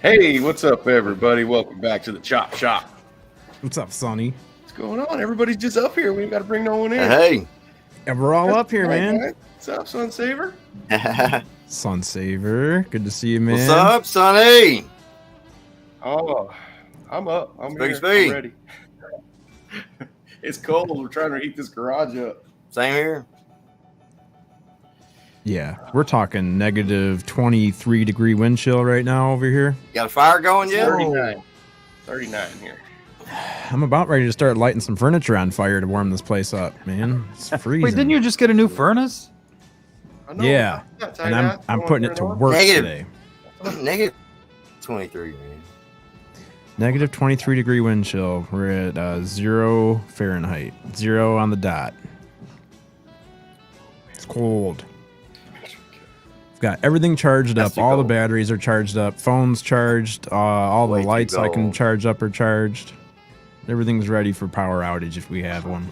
Hey, what's up, everybody? Welcome back to the Chop Shop. What's up, Sonny? What's going on? Everybody's just up here. We ain't got to bring no one in. Hey. Yeah, we're all up here, man. Guys. What's up, Sunsaver? Sunsaver, good to see you, man. What's up, Sonny? Oh, I'm up. I'm here. Speak. I'm ready. It's cold. We're trying to heat this garage up. Same here. Yeah, we're talking negative 23 degree wind chill right now over here. You got a fire going yet? 39. 39 here. I'm about ready to start lighting some furniture on fire to warm this place up, man. It's freezing. Wait, didn't you just get a new furnace? I know, Yeah, and I'm putting it to work today. Negative 23, man. Negative 23 degree wind chill. We're at 0 Fahrenheit. 0 on the dot. It's cold. Got everything charged up. All the batteries are charged up. Phone's charged. All the lights I can charge up are charged. Everything's ready for power outage if we have one.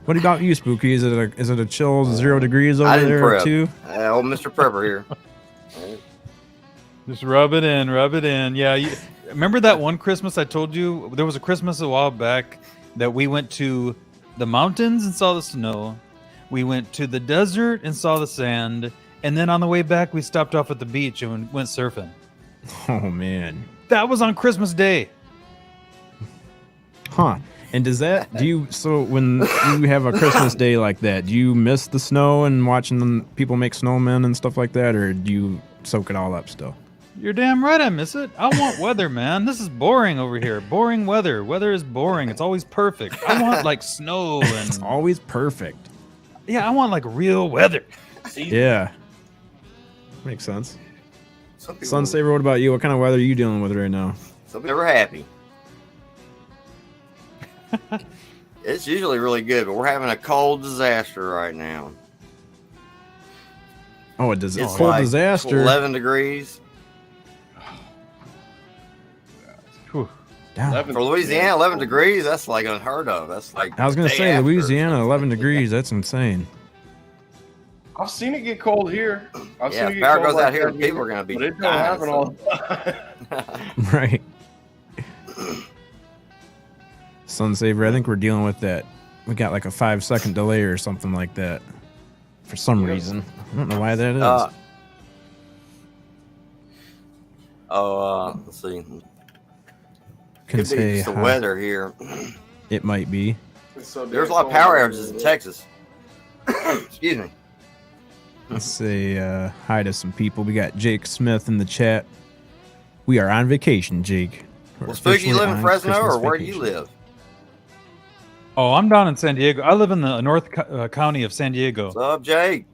What about you, Spooky? Is it a chill 0 degrees over there too? Old Mr. Prepper here. Just rub it in, rub it in. Yeah, remember that one Christmas I told you? There was a Christmas a while back that we went to the mountains and saw the snow. We went to the desert and saw the sand. And then on the way back, we stopped off at the beach and went surfing. Oh, man. That was on Christmas Day. Huh. And so when you have a Christmas day like that, do you miss the snow and watching people make snowmen and stuff like that? Or do you soak it all up still? You're damn right I miss it. I want weather, man. This is boring over here. Boring weather. Weather is boring. It's always perfect. I want like snow and... It's always perfect. Yeah, I want like real weather. Yeah. Makes sense. Sunsaver, what about you? What kind of weather are you dealing with right now? Some people are happy. It's usually really good, but we're having a cold disaster right now. Oh, it's It's cold like disaster. 11 degrees. For Louisiana, 11 degrees, that's like unheard of. That's like I was going to say, Louisiana, 11 degrees. That's insane. I've seen it get cold here. Yeah, if power goes out here, people are going to be But it don't happen all the time. Right. Sunsaver, I think we're dealing with that. We got like a 5-second delay or something like that for some reason. I don't know why that is. Let's see. Can Could be just the weather here. It might be. There's a lot of power outages in Texas. Excuse me. Let's say hi to some people. We got Jake Smith in the chat. We are on vacation, Jake. Well, Spooky, you live in Fresno, or where do you live? Oh, I'm down in San Diego. I live in the North County of San Diego. What's up, Jake?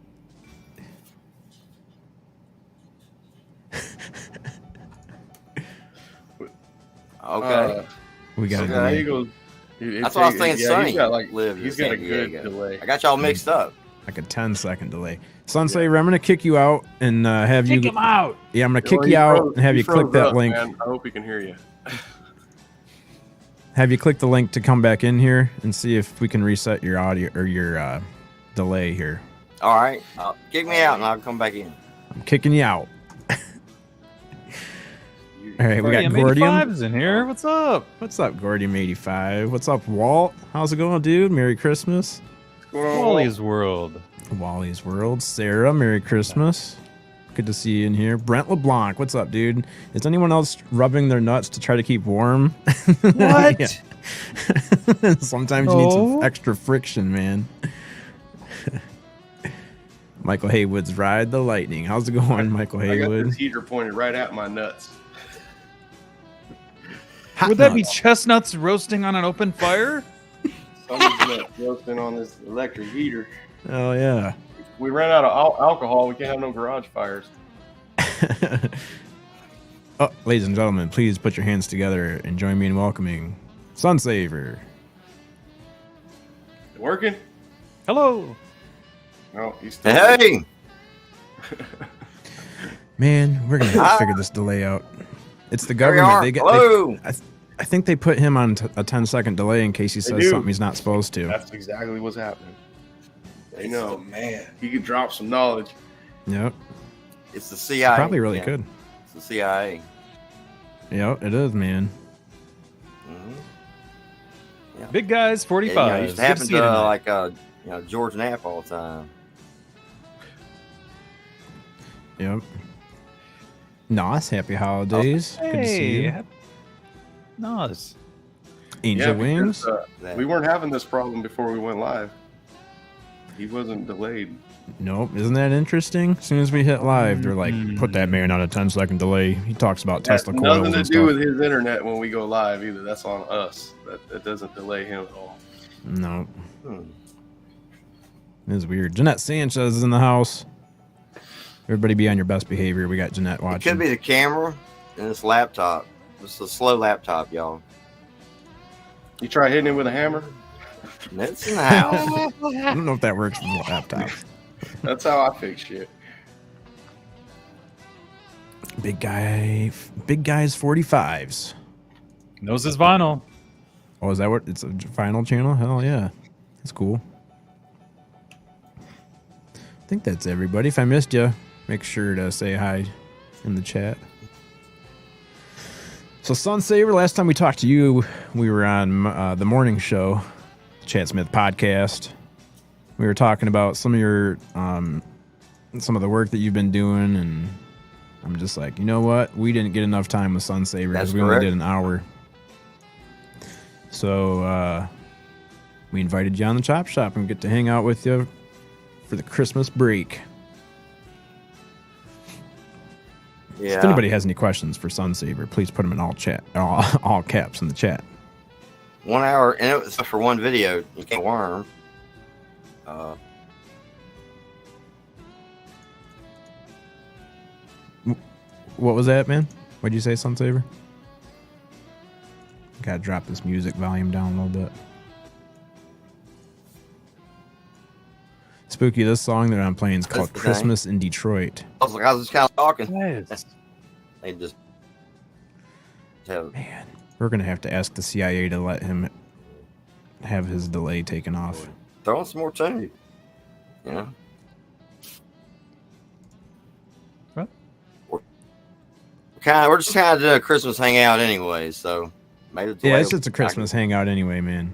Okay. We got That's what I was thinking. Sunny he's got a good delay. I got y'all mixed up. like a 10-second delay. Sunsaver, I'm going to kick you out and have you... Kick him out! Yeah, I'm going to kick you out and have you click that link. Man. I hope he can hear you. Have you click the link to come back in here and see if we can reset your audio or your delay here. All right. Kick me out and I'll come back in. I'm kicking you out. All right, we got Gordium. is in here. What's up? What's up, Gordium85? What's up, Walt? How's it going, dude? Merry Christmas. Wally's World. Wally's World. Sarah, Merry Christmas. Good to see you in here. Brent LeBlanc, what's up, dude? Is anyone else rubbing their nuts to try to keep warm? What? Sometimes you need some extra friction, man. Michael Haywood's Ride the Lightning. How's it going, Michael Haywood? I got this heater pointed right at my nuts. Would that be chestnuts roasting on an open fire? Somebody's nuts roasting on this electric heater. Oh, yeah. If we ran out of alcohol, we can't have no garage fires. Oh, ladies and gentlemen, please put your hands together and join me in welcoming Sunsaver. Working? Hello. No, he's still Hey! Man, we're going to have to figure this delay out. It's the government. Hello! I think they put him on a 10-second delay in case he says something he's not supposed to. That's exactly what's happening. They know, man. He could drop some knowledge. Yep. It's the CIA. Probably really could. It's the CIA. Yeah, it is, man. Yeah. Big guys, 45. Yeah, it used to happen to like George Knapp all the time. Yep. Nos, happy holidays. Good to see you. Nos. Angel Wings. We weren't having this problem before we went live. He wasn't delayed. Nope. Isn't that interesting? As soon as we hit live, they're like, put that man on a 10-second delay. He talks about Tesla coils Nothing to and do stuff. with his internet when we go live either. That's on us. That doesn't delay him at all. No. It's weird. Jeanette Sanchez is in the house. Everybody be on your best behavior. We got Jeanette watching. It could be the camera and this laptop. It's a slow laptop, y'all. You try hitting it with a hammer? It's in the house. I don't know if that works with the laptop. That's how I fix shit. Big guys 45s. Knows his vinyl. Oh, is that what it's a final channel? Hell yeah. That's cool. I think that's everybody. If I missed you, make sure to say hi in the chat. So Sunsaver, last time we talked to you, we were on the morning show, Chad Smith podcast. We were talking about some of your some of the work that you've been doing, and I'm just like, you know what? We didn't get enough time with Sunsaver because we only did an hour. So we invited you on the Chop Shop and get to hang out with you for the Christmas break. Yeah. If anybody has any questions for Sunsaver, please put them in all caps in the chat. 1 hour, and it was for one video. You can't worm. What was that, man? What'd you say, Sunsaver? Gotta drop this music volume down a little bit. Spooky, this song that I'm playing is called Christmas in Detroit. I was just kind of talking. Yes. They just have. Man, we're gonna have to ask the CIA to let him have his delay taken off. Throw in some more too. You know? What? We're just kind of doing a Christmas hangout anyway, so maybe it's Yeah, it's just a Christmas hangout anyway, man.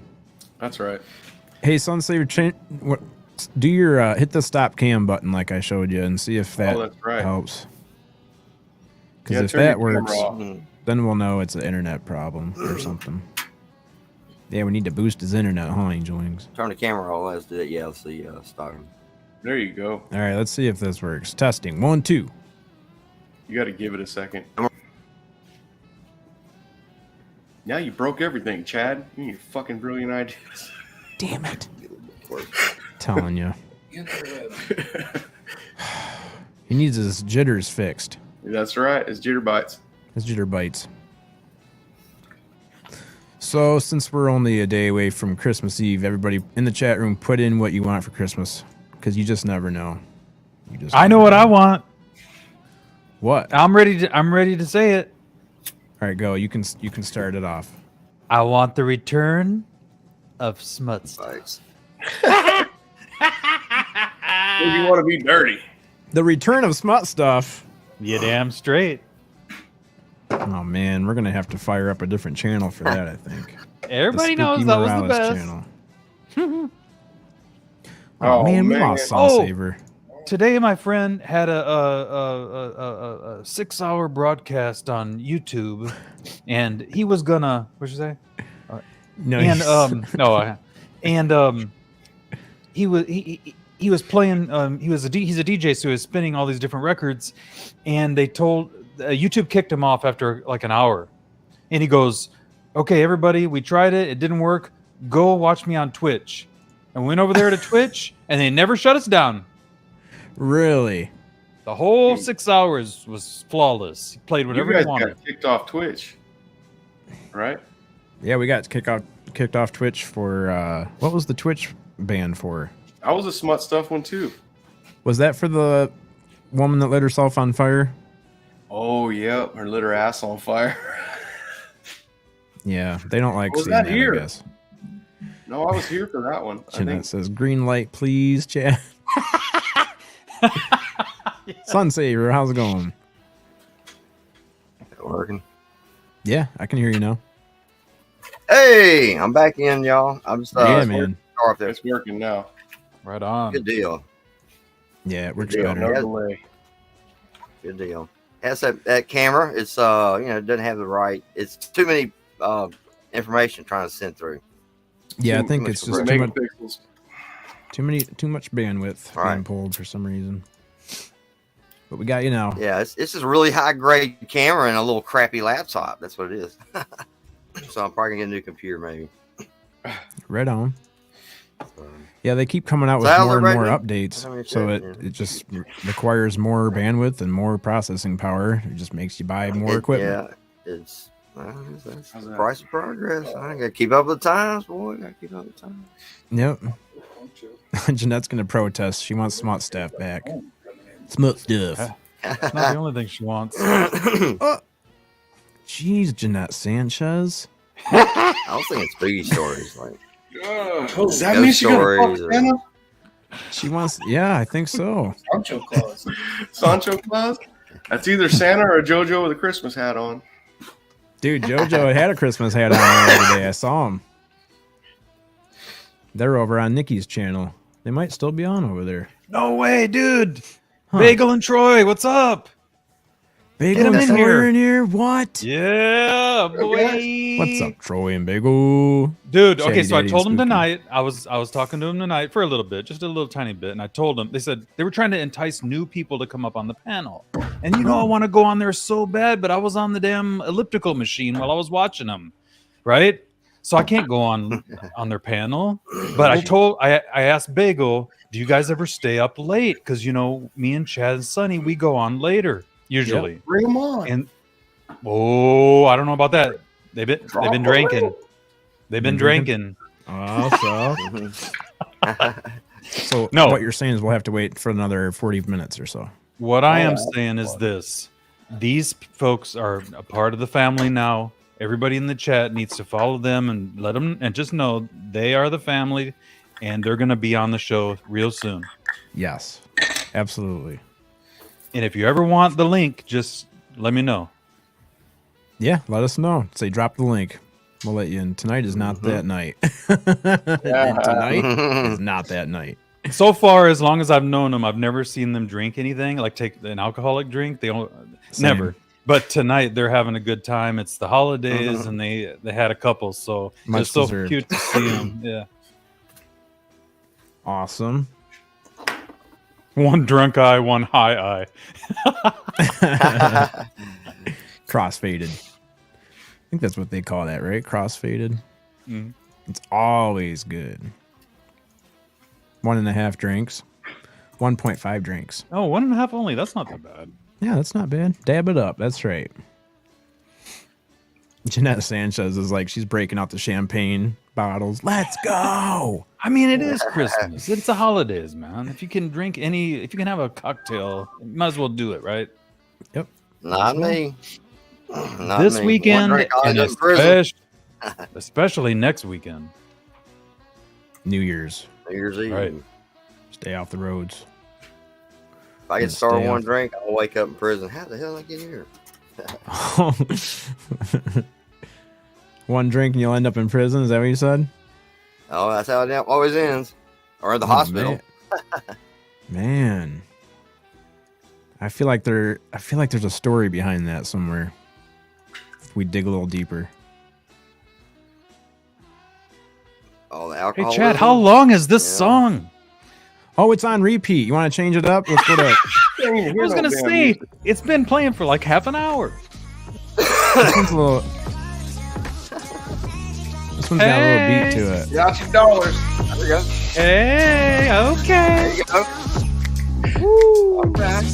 That's right. Hey, Sunsaver, do your hit the stop cam button like I showed you and see if that that's right. helps. Because Yeah, if turn that your camera works, off. then we'll know it's an internet problem or something. Yeah, we need to boost his internet, huh, Angel Wings? Turn the camera off. Let's do it. Yeah, let's see. Start. There you go. All right, let's see if this works. Testing. 1, 2. You got to give it a second. Now you broke everything, Chad. You need fucking brilliant ideas. Damn it. Telling you. He needs his jitters fixed. That's right. It's jitterbites. His jitter bites. So, since we're only a day away from Christmas Eve, everybody in the chat room, put in what you want for Christmas, because you just never know. I know what I want. What? I'm ready to say it. All right, go. You can start it off. I want the return of Smuts. Thanks. If you want to be dirty. The return of smut stuff. You damn straight. Oh man, we're gonna have to fire up a different channel for that. I think. Everybody The Spooky knows that was the Morales best. channel. Oh, man, we man. lost Sunsaver. Today, my friend had a 6-hour broadcast on YouTube, and he was gonna. What'd you say? No, And he's- he was playing. He's a DJ, so he was spinning all these different records, and they told YouTube kicked him off after like an hour, and he goes, "Okay, everybody, we tried it. It didn't work. Go watch me on Twitch." And we went over there to Twitch, and they never shut us down. Really? The whole 6 hours was flawless. He played whatever You he guys wanted. got kicked off Twitch, right? Yeah, we got kicked off Twitch for what was the Twitch ban for? I was a smut stuff one too. Was that for the woman that lit herself on fire? Oh yeah, or lit her ass on fire. Yeah, they don't like Was seeing that that, here? I guess. No, I was here for that one. I Jeanette think says, green light, please, Chad. Sunsaver, how's it going? Working. Yeah, I can hear you now. Hey, I'm back in, y'all. I'm just yeah, man. It's working now. Right on. Good deal. Yeah, it works Good deal. better. No delay. Good deal. That's that camera. It's it doesn't have the right. It's too many information trying to send through. Yeah, I think much it's just too much, Megapixels. too much bandwidth Right. being pulled for some reason. But we got you now. Yeah, it's just a really high grade camera and a little crappy laptop. That's what it is. So I'm probably gonna get a new computer maybe. Right on. So, Yeah, they keep coming out So with how's more and more everybody updates, doing? so it just requires more bandwidth and more processing power. It just makes you buy more equipment. Yeah, it's that's How's the that? price of progress. I gotta keep up with the times, boy. Gotta keep up with the times. Yep. Jeanette's gonna protest. She wants smut stuff back. Smut stuff. It's not the only thing she wants. Jeez, Jeanette Sanchez. I was thinking spooky stories like Does that ghost mean she gonna stories fuck or- Santa? She wants. Yeah, I think so. Sancho Claus. Sancho Claus? That's either Santa or JoJo with a Christmas hat on. Dude, JoJo had a Christmas hat on the other day. I saw him. They're over on Nikki's channel. They might still be on over there. No way, dude. Huh. Bagel and Troy, what's up? Bagel him and in Troy here. in here? What? Yeah, boy. What's up, Troy and Bagel? Dude, Shaggy okay, so I Daddy told him Spooky. tonight. I was talking to him tonight for a little bit, just a little tiny bit, and I told them. They said they were trying to entice new people to come up on the panel, and I want to go on there so bad, but I was on the damn elliptical machine while I was watching them, right? So I can't go on their panel. But I asked Bagel, do you guys ever stay up late? Because me and Chad and Sonny, we go on later usually. Bring them on. And I don't know about that. They've been drinking. They've been drinking. Oh, so No. what you're saying is we'll have to wait for another 40 minutes or so. What I am saying is this: these folks are a part of the family now. Everybody in the chat needs to follow them and let them, and just know they are the family, and they're going to be on the show real soon. Yes, absolutely. And if you ever want the link, just let me know. Yeah, let us know. Say drop the link. We'll let you in. Tonight is not that night. Yeah. Tonight is not that night. So far, as long as I've known them, I've never seen them drink anything, like take an alcoholic drink. They don't never. But tonight they're having a good time. It's the holidays, and they had a couple, so Much it's so deserved. cute to see them. Yeah, Awesome. one drunk eye, one high eye. Crossfaded. I think that's what they call that, right? Crossfaded. Mhm. It's always good. 1.5 drinks. 1.5 drinks. Oh, 1.5 only. That's not that bad. Yeah, that's not bad. Dab it up. That's right. Jeanette Sanchez is like, she's breaking out the champagne bottles. Let's go. I mean, it is Christmas. It's the holidays, man. If you can if you can have a cocktail, you might as well do it, right? Yep. Not me. Not This me. weekend, One drink, I'll and end up in prison. especially next weekend. New Year's. New Year's Eve. Right. Stay off the roads. If I get Stay started off. one drink, I'll wake up in prison. How the hell did I get here? One drink and you'll end up in prison. Is that what you said? Oh, that's how it always ends. Or in the Oh, hospital. Man. I feel like there's a story behind that somewhere. If we dig a little deeper. Oh, the Hey, alcohol. Chad, how long is this Yeah. song? Oh, it's on repeat. You want to change it up? Let's go to I was gonna say it's been playing for like half an hour. this one's a little. This one's got a little beat to it. Got your dollars. There we go. Hey, There okay. you go. Woo! All right.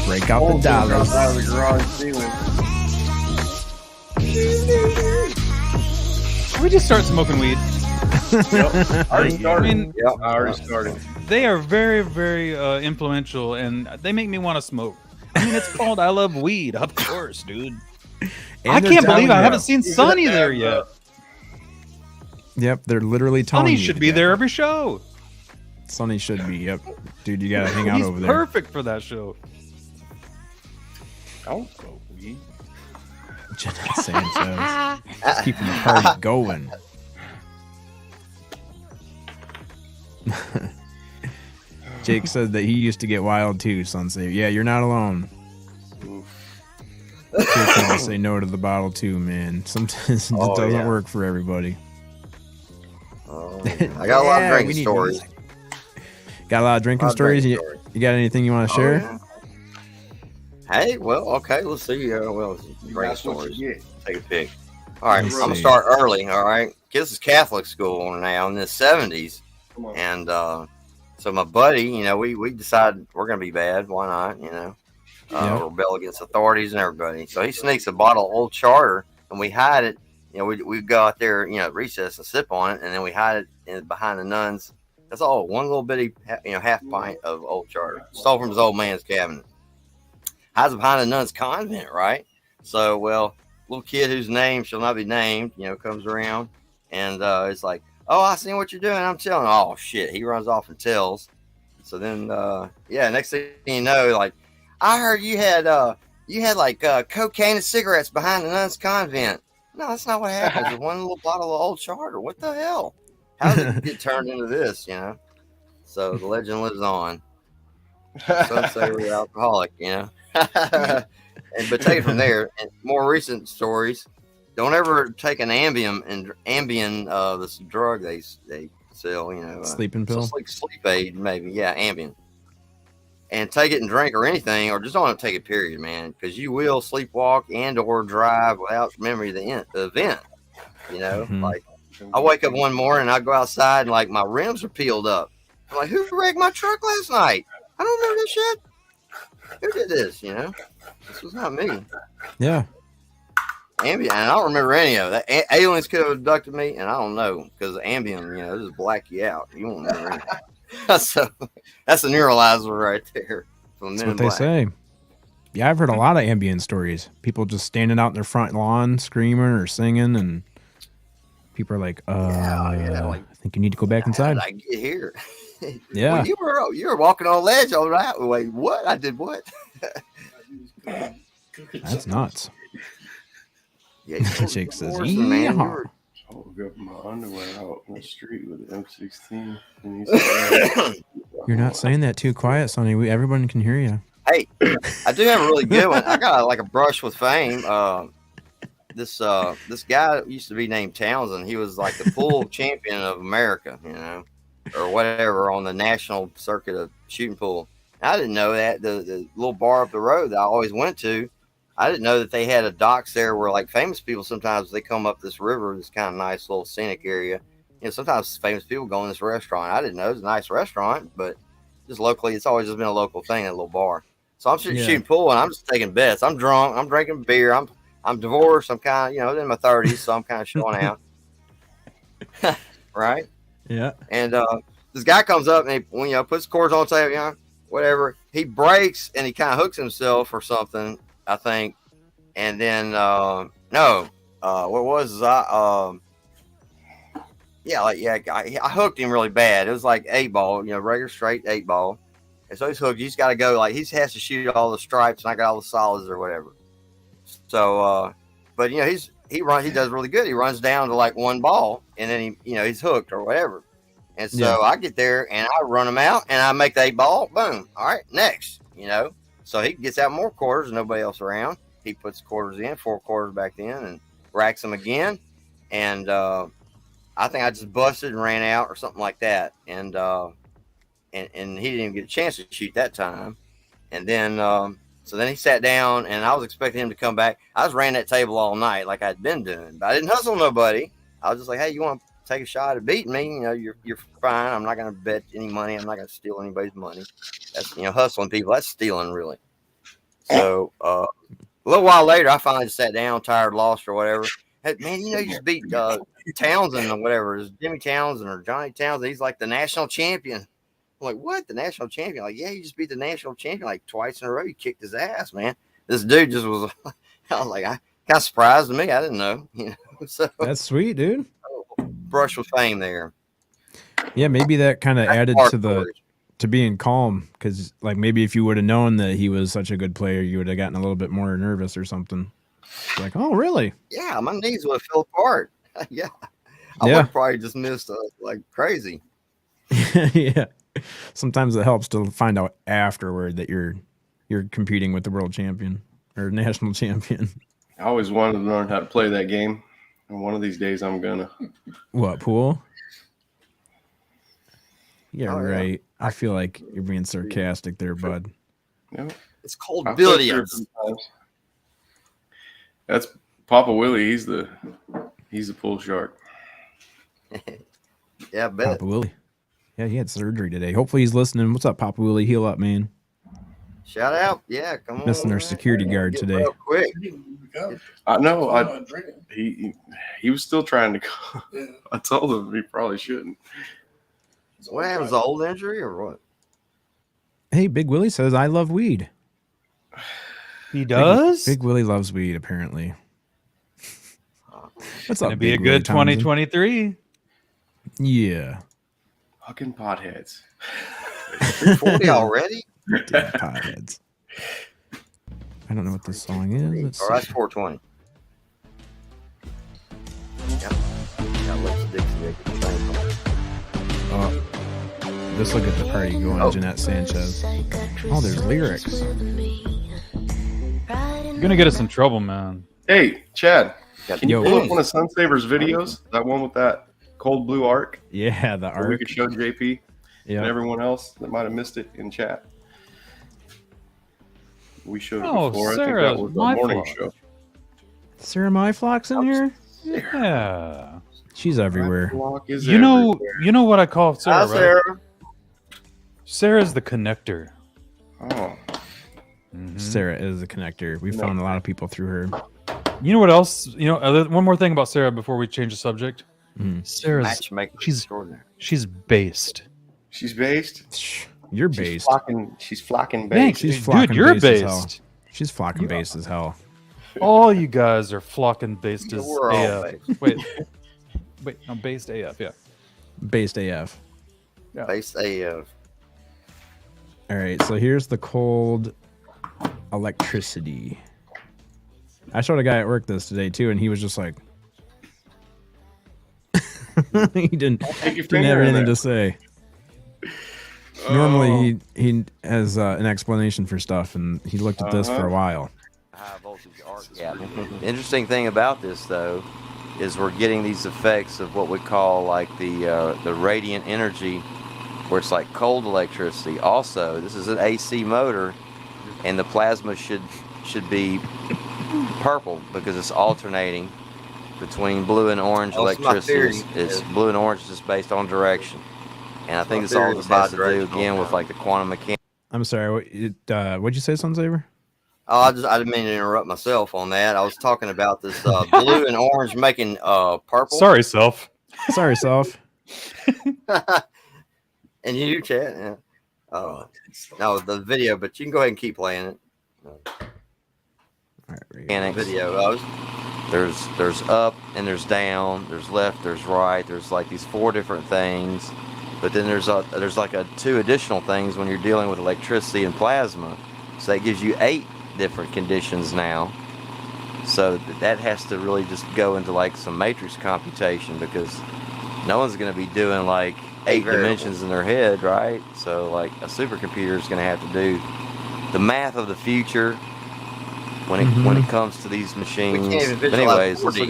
Break out the Cold drops dollars. out of the garage ceiling. Should we just start smoking weed? Yep. Already I started. mean, Yep. I already started. they are very, very influential, and they make me want to smoke. I mean, it's called "I Love Weed," of course, dude. And I they're can't telling believe I you- haven't seen Sonny there yet. Yep, they're literally telling Sonny you should to be get there it. every show. Sonny should be. Yep, dude, you gotta hang out He's over there. perfect for that show. Don't smoke weed. Jeanette Sanchez. Just keeping the party going. Jake said that he used to get wild too, Sunsaver. Yeah, you're not alone. Jake had to say no to the bottle too, man. Sometimes it doesn't work for everybody. I got a lot of drinking stories. Got a lot of drinking stories? You got anything you want to share? Yeah. Hey, well, okay, let's see. Drinking stories. Take a pick. All right, I'm going to start early, all right? This is Catholic school now in the 70s. And so my buddy, we decided we're going to be bad. Why not, rebel against authorities and everybody. So he sneaks a bottle of Old Charter, and we hide it. We go out there, at recess and sip on it, and then we hide it behind the nuns. That's all, one little bitty, half pint of Old Charter. Stole from his old man's cabinet. Hides behind the nuns' convent, right? So, little kid whose name shall not be named, comes around, and it's like, oh, I seen what you're doing. I'm telling. Oh shit! He runs off and tells. So then, next thing you know, like, I heard you had like cocaine and cigarettes behind the nuns' convent. No, that's not what happened. Just one little bottle of Old Charter. What the hell? How did it get turned into this? So the legend lives on. Sunsaver alcoholic, but take it from there. And more recent stories. Don't ever take an Ambien, this drug they sell, sleeping pill, so like sleep aid, maybe, Ambien, and take it and drink or anything, or just don't take it, period, man, because you will sleepwalk and or drive without remembering the event. Like I wake up one morning and I go outside and like my rims are peeled up. I'm like, who wrecked my truck last night? I don't remember this shit. Who did this? This was not me. Yeah. Ambien, and I don't remember any of that. Aliens could have abducted me, and I don't know, because Ambien, this is black you out. You won't remember anything. So that's a neuralizer right there. That's what they say. Yeah, I've heard a lot of Ambien stories. People just standing out in their front lawn screaming or singing, and people are like, I think you need to go back inside. How did I get here? Yeah. Well, you were walking on a ledge all right. Wait, what? I did what? That's nuts. Yeah, Jake says, man, I woke up in my underwear out in the street with an M16. And he said, you're not saying that too quiet, Sonny. Everyone can hear you. Hey, I do have a really good one. I got like a brush with fame. This guy used to be named Townsend. He was like the pool champion of America, or whatever, on the national circuit of shooting pool. I didn't know that the little bar up the road that I always went to, I didn't know that they had a docks there where like famous people, sometimes they come up this river, this kind of nice little scenic area. Sometimes famous people go in this restaurant. I didn't know it was a nice restaurant, but just locally, it's always just been a local thing, a little bar. So I'm shooting pool and I'm just taking bets. I'm drunk. I'm drinking beer. I'm divorced. I'm kind of, in my 30s, so I'm kind of showing out. Right? Yeah. And this guy comes up and he, puts quarters on the table, whatever. He breaks and he kind of hooks himself or something, I think. And then, what was I hooked him really bad. It was like 8-ball, regular straight 8-ball. And so he's hooked. He's got to go, like, he has to shoot all the stripes, and I got all the solids or whatever. So, but he does really good. He runs down to like 1 ball, and then he's hooked or whatever. And so I get there and I run him out and I make the 8-ball. Boom. All right, next, So he gets out more quarters and nobody else around. He puts quarters in, 4 quarters back in, and racks them again. And I think I just busted and ran out or something like that. And he didn't even get a chance to shoot that time. And then so then he sat down and I was expecting him to come back. I just ran that table all night like I'd been doing, but I didn't hustle nobody. I was just like, hey, you want to take a shot at beating me? You're fine. I'm not going to bet any money. I'm not going to steal anybody's money. That's, hustling people. That's stealing, really. So a little while later, I finally just sat down, tired, lost, or whatever. Hey, man, you just beat Townsend or whatever. It's Jimmy Townsend or Johnny Townsend. He's like the national champion. I'm like, what? The national champion? Like, yeah, you just beat the national champion like twice in a row. You kicked his ass, man. This dude just was, I was like, I kind of surprised me. I didn't know, So that's sweet, dude. Brush with fame there. Yeah, maybe that kind of That's added hardcore. to being calm, because like maybe if you would have known that he was such a good player, you would have gotten a little bit more nervous or something. Like, oh, really? Yeah, my knees would have fell apart. Yeah, I would Yeah. have probably just missed like crazy. Yeah. Sometimes it helps to find out afterward that you're competing with the world champion or national champion. I always wanted to learn how to play that game, and one of these days I'm gonna. What, pool? Yeah, Oh, yeah. right. I feel like you're being sarcastic there, bud. Yep. It's called I've played there billiards. sometimes. That's Papa Willie. He's the pool shark. Yeah, I bet. Papa Willie. Yeah, he had surgery today. Hopefully he's listening. What's up, Papa Willie? Heal up, man. Shout out. Yeah, come on. Missing our man. security guard Get today. real quick. I know. He was still trying to go. Yeah. I told him he probably shouldn't. What happens? An old injury or what? Hey, Big Willie says I love weed. He does? Big Willie loves weed, apparently. What's up, Gonna be a Big Willie good Townsend? 2023. Yeah. Fucking potheads. 340 already? Damn potheads. I don't know what this song is. Let's Or that's see. 420. Yep. Got Let's Dixie. Oh, just look at the party going, Jeanette Sanchez. Oh, there's lyrics. You're gonna get us in trouble, man. Hey, Chad. Can you Yo. pull up one of Sunsaver's videos? That one with that cold blue arc? Yeah, the Where we arc. could show JP and Yeah. everyone else that might have missed it in chat. We showed it Oh, before. I Sarah, think that was the my morning fault. show. Sarah Myflock's in here? Yeah. She's everywhere. Block is You know what I call Sarah, Hi, right? Sarah. Sarah's the connector. Oh, Mhm. Sarah is the connector. We found a lot of people through her. You know what else? One more thing about Sarah before we change the subject. Mhm. Sarah's Matchmaker she's- extraordinary. she's based. she's based. Shh, you're She's based. flocking Thanks, based. She's flocking dude. You're based as hell. based. She's flocking based as hell. All you guys are flocking based as We're all AF. Wait, no, based AF. Yeah. Based AF. Base AF. All right, so here's the cold electricity. I showed a guy at work this today too, and he was just like, he didn't Take your have finger in anything there. to say. Oh. Normally he has an explanation for stuff, and he looked at this for a while. High voltage arc gap. The interesting thing about this, though, is we're getting these effects of what we call like the radiant energy, where it's like cold electricity. Also, this is an AC motor, and the plasma should be purple because it's alternating between blue and orange That's my electricity. theory. It's blue and orange just based on direction, and I think my it's all theory this is has to do bidirectional again with now. like the quantum mechanics. I'm sorry. What'd you say, Sunsaver? Oh, I didn't mean to interrupt myself on that. I was talking about this blue and orange making purple. Sorry, self. Sorry, self. And you, chat. Yeah. No, the video, but you can go ahead and keep playing it. All right, Mechanics. Video. There's up and there's down, there's left, there's right, there's like these 4 different things, but then there's like 2 additional things when you're dealing with electricity and plasma, so that gives you 8 different conditions now. So that has to really just go into like some matrix computation, because no one's going to be doing like 8 dimensions in their head, right? So like a supercomputer is going to have to do the math of the future when it comes to these machines. We can't even But visualize anyways, let's 4D.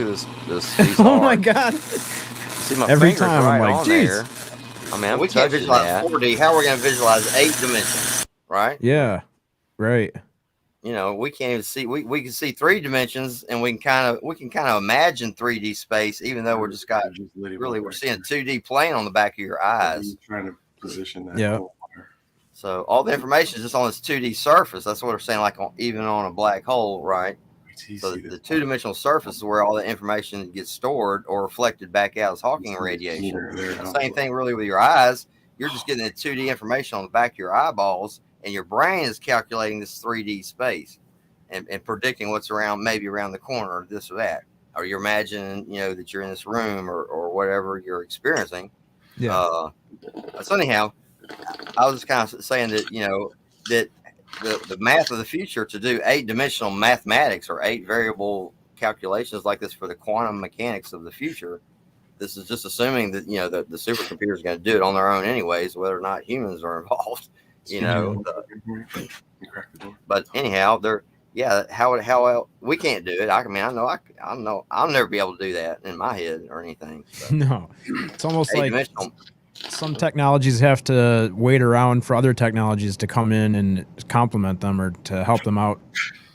look at these Oh my arcs. god. See my Every fingers time I'm right like, on "Jeez." there. I mean, I'm We can't touching visualize that. 4D. How are we going to visualize 8 dimensions? Right? Yeah. Right. You know, we can't even see. We can see 3 dimensions, and we can kind of imagine 3D space, even though we're just got really we're seeing a 2D plane on the back of your eyes. Trying to position that. Yeah. So all the information is just on this 2D surface. That's what we're saying, like even on a black hole, right? So the 2-dimensional surface is where all the information gets stored or reflected back out as Hawking radiation. Same thing really with your eyes. You're just getting the 2D information on the back of your eyeballs, and your brain is calculating this 3D space and predicting what's maybe around the corner, or this or that. Or you're imagining, that you're in this room or whatever you're experiencing. Yeah. So anyhow, I was just kind of saying that, that the math of the future to do 8-dimensional mathematics or 8 variable calculations like this for the quantum mechanics of the future. This is just assuming that, the supercomputer is going to do it on their own anyways, whether or not humans are involved, But anyhow, how we can't do it. I know I'll never be able to do that in my head or anything. So. No, it's almost like some technologies have to wait around for other technologies to come in and complement them or to help them out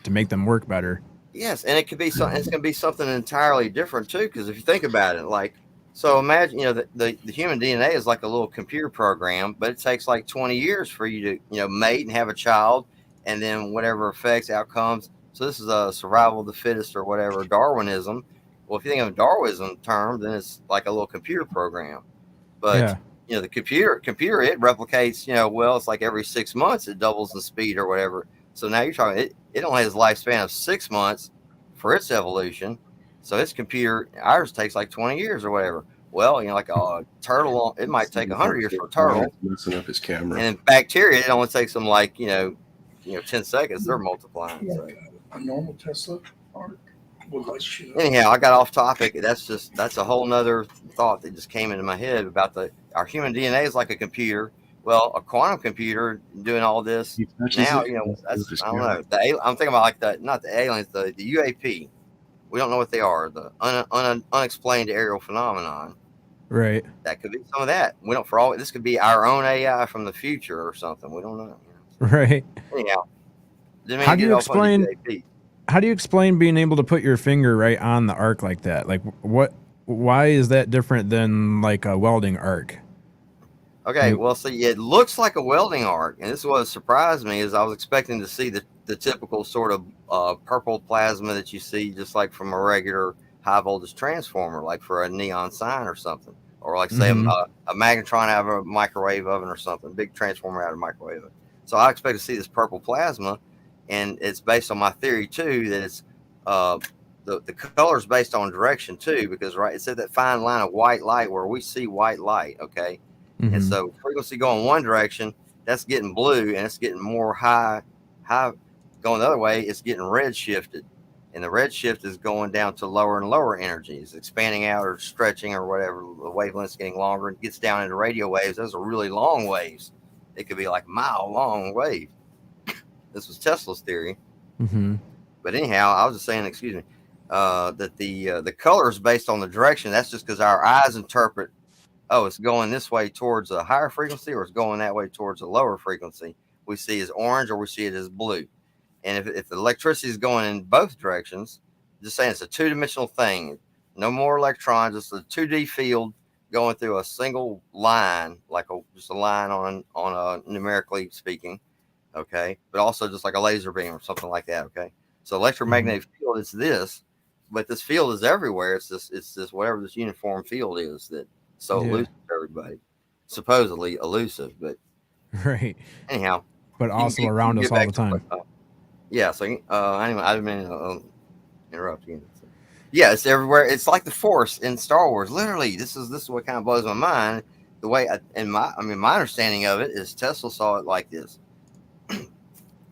to make them work better. Yes, and it could be something. It's going to be something entirely different too. Because if you think about it, so imagine, the human DNA is like a little computer program, but it takes like 20 years for you to, mate and have a child, and then whatever effects, outcomes. So this is a survival of the fittest or whatever, Darwinism. Well, if you think of a Darwinism term, then it's like a little computer program. But the computer, it replicates. It's like every 6 months it doubles in speed or whatever. So now you're talking, it only has a lifespan of 6 months for its evolution. So its computer, ours takes like 20 years or whatever. Well, like a turtle, it might take 100 years for a turtle. Messing up his camera. And in bacteria, it only takes them 10 seconds. They're multiplying. Yeah, So. a normal Tesla arc would let you know. Anyhow, I got off topic. That's a whole nother thought that just came into my head about our human DNA is like a computer. Well, a quantum computer doing all this now, that's, I don't know. I'm thinking about not the aliens, the UAP. We don't know what they are. The unexplained aerial phenomenon. Right. That could be some of that. We don't. This could be our own AI from the future or something. We don't know. Right. Anyhow, how do you explain? How do you explain being able to put your finger right on the arc like that? Like what? Why is that different than like a welding arc? Okay, well, see, it looks like a welding arc, and this is what surprised me is I was expecting to see the typical sort of purple plasma that you see just like from a regular high voltage transformer, like for a neon sign or something, or like say a magnetron out of a microwave oven or something, big transformer out of a microwave oven. So I expect to see this purple plasma, and it's based on my theory too that it's the color is based on direction too, because it's at that fine line of white light where we see white light, okay. And so frequency going one direction, that's getting blue, and it's getting more high going the other way, it's getting red shifted. And the red shift is going down to lower and lower energies, expanding out or stretching or whatever. The wavelength's getting longer and gets down into radio waves. Those are really long waves. It could be like mile long wave. This was Tesla's theory. But anyhow, I was just saying, that the color is based on the direction. That's just because our eyes interpret, it's going this way towards a higher frequency or it's going that way towards a lower frequency. We see it as orange or we see it as blue. And if the electricity is going in both directions, just saying it's a two-dimensional thing, no more electrons, it's a 2D field going through a single line, like just a line on a numerically speaking, okay, but also just like a laser beam or something like that, okay. So electromagnetic field is this, but this field is everywhere. It's this whatever this uniform field is that elusive to everybody, supposedly elusive, but right. Anyhow, but also around us all the time. Yeah. So anyway, I didn't mean to interrupt you. Yeah, it's everywhere. It's like the Force in Star Wars. Literally, this is what kind of blows my mind. The way my understanding of it is Tesla saw it like this.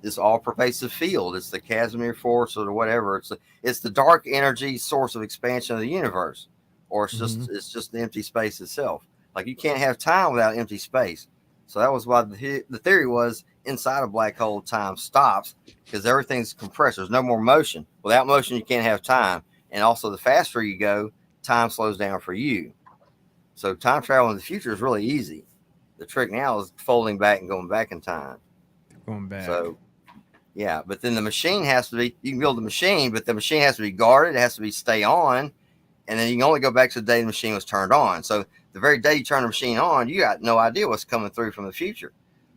This all-pervasive field. It's the Casimir force or whatever. It's the dark energy source of expansion of the universe, or it's just the empty space itself. Like you can't have time without empty space. So that was why the theory was inside a black hole, time stops because everything's compressed. There's no more motion. Without motion, you can't have time. And also, the faster you go, time slows down for you. So time travel in the future is really easy. The trick now is folding back and going back in time. Going back. So, yeah. But then the machine has to be, you can build the machine, but the machine has to be guarded. It has to be stay on. And then you can only go back to the day the machine was turned on. So the very day you turn the machine on, you got no idea what's coming through from the future.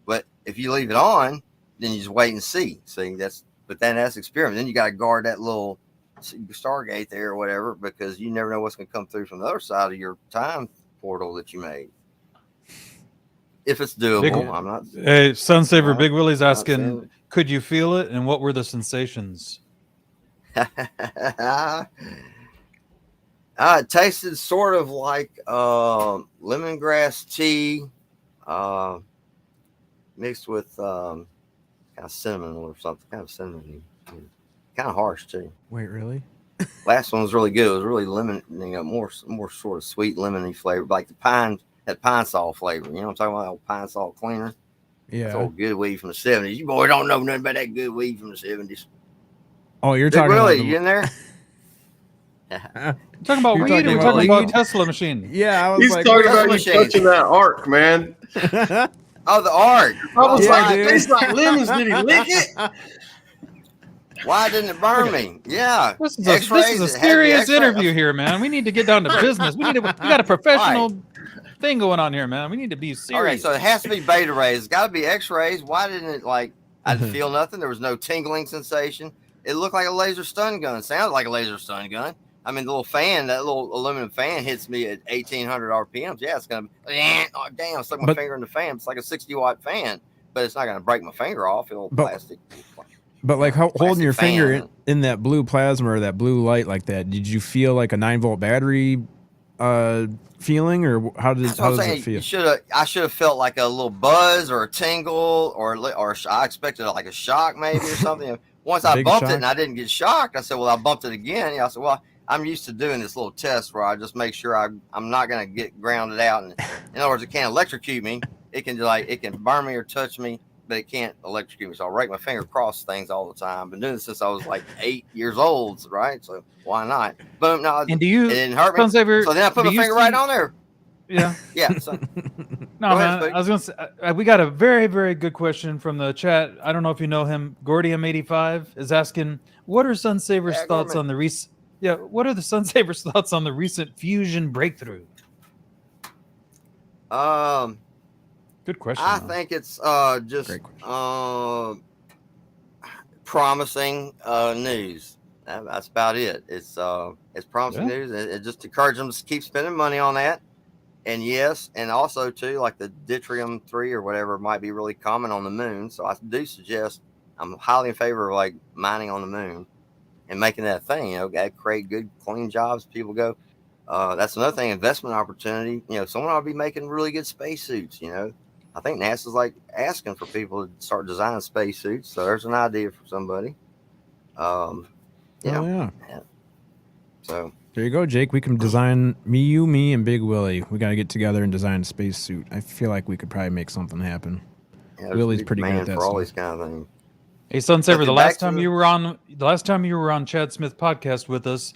But if you leave it on, then you just wait and see. But then that's experiment. Then you got to guard that little Stargate there or whatever, because you never know what's going to come through from the other side of your time portal that you made. If it's doable, I'm not. Hey, Sunsaver, Big Willie's asking, could you feel it, and what were the sensations? It tasted sort of like lemongrass tea, mixed with kind of cinnamon or something, kind of cinnamon, kind of harsh too. Wait, really? Last one was really good. It was really lemon, more sort of sweet lemony flavor, like that pine salt flavor. You know what I'm talking about? Old pine salt cleaner. Yeah. It's old good weed from the 70s. You boy don't know nothing about that good weed from the 70s. Oh, you're Big talking Willie, about you in there? Talking about You're weed. talking We're about talking about weed? Tesla machine. Yeah, I was He's like, talking about you machine. touching that arc, man. Oh, the art. I was Yeah, like, dude. it tastes like lemons. Did he lick it? Why didn't it burn me? Yeah. This is a X-rays, it had to be serious X-ray. interview here, man. We need to get down to business. We got a professional thing going on here, man. We need to be Okay, serious. so it has to be beta rays. It's got to be X-rays. Why didn't it I didn't feel nothing. There was no tingling sensation. It looked like a laser stun gun. It sounded like a laser stun gun. I mean, the little fan, that little aluminum fan hits me at 1,800 RPMs. Yeah, it's going to oh, damn, I stuck my finger in the fan. It's like a 60-watt fan, but it's not going to break my finger off. It'll plastic. But like holding your fan. finger in that blue plasma or that blue light like that, did you feel like a 9-volt battery feeling, or how does it feel? I should have felt like a little buzz or a tingle or I expected like a shock maybe or something. Once I bumped it and I didn't get shocked, I said, well, I bumped it again. I said, well, I'm used to doing this little test where I just make sure I'm not going to get grounded out. And in other words, it can't electrocute me. It can burn me or touch me, but it can't electrocute me. So I rake my finger across things all the time. Been doing this since I was like 8 years old, right? So why not? But no, and it didn't hurt me. Sunsaver, so then I put my finger right on there. Yeah. Yeah. So. No, man. I was going to say, we got a very, very good question from the chat. I don't know if you know him. Gordium85 is asking, what are Sunsaver's thoughts on the recent? Yeah, what are the Sunsaver's thoughts on the recent fusion breakthrough? Good question. I think it's just promising news. That's about it. It's promising news. It just encourages them to keep spending money on that. And yes, and also too, like the Deuterium 3 or whatever might be really common on the moon. So I do suggest, I'm highly in favor of like mining on the moon and making that thing. You know, got to create good, clean jobs. People go. That's another thing. Investment opportunity. You know, someone ought to be making really good spacesuits. You know, I think NASA's like asking for people to start designing spacesuits. So there's an idea for somebody. Yeah. So there you go, Jake. We can design me, and Big Willie. We got to get together and design a spacesuit. I feel like we could probably make something happen. Yeah, Willie's pretty good at that for all stuff. these kind of things. Hey, Sunsaver, the last time you were on Chad Smith podcast with us,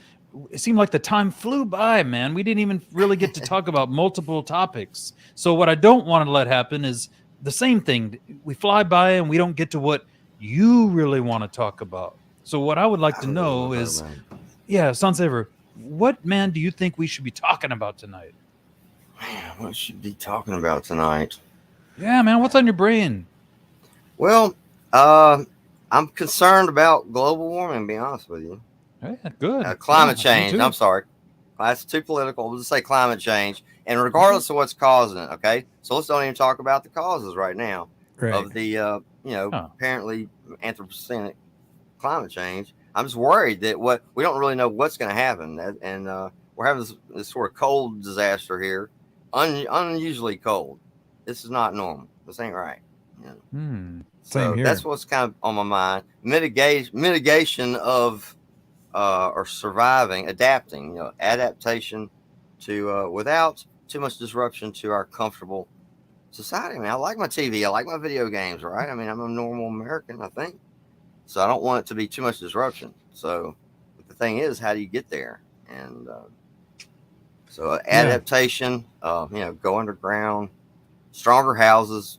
it seemed like the time flew by, man. We didn't even really get to talk about multiple topics. So what I don't want to let happen is the same thing. We fly by and we don't get to what you really want to talk about. So what I would like to know is, Sunsaver, what, man, do you think we should be talking about tonight? Man, what should we be talking about tonight? Yeah, man, what's on your brain? Well, I'm concerned about global warming, to be honest with you. Yeah, good. Climate change. I'm sorry. That's too political. We'll just say climate change. And regardless of what's causing it, okay? So let's don't even talk about the causes right now of the, apparently anthropogenic climate change. I'm just worried that we don't really know what's going to happen. And we're having this sort of cold disaster here, unusually cold. This is not normal. This ain't right. You know? So that's what's kind of on my mind. Mitigation of or surviving, adapting, adaptation to without too much disruption to our comfortable society. I mean, I like my TV, I like my video games, right? I mean, I'm a normal American, I think. So I don't want it to be too much disruption. So the thing is, how do you get there? And so adaptation, go underground, stronger houses.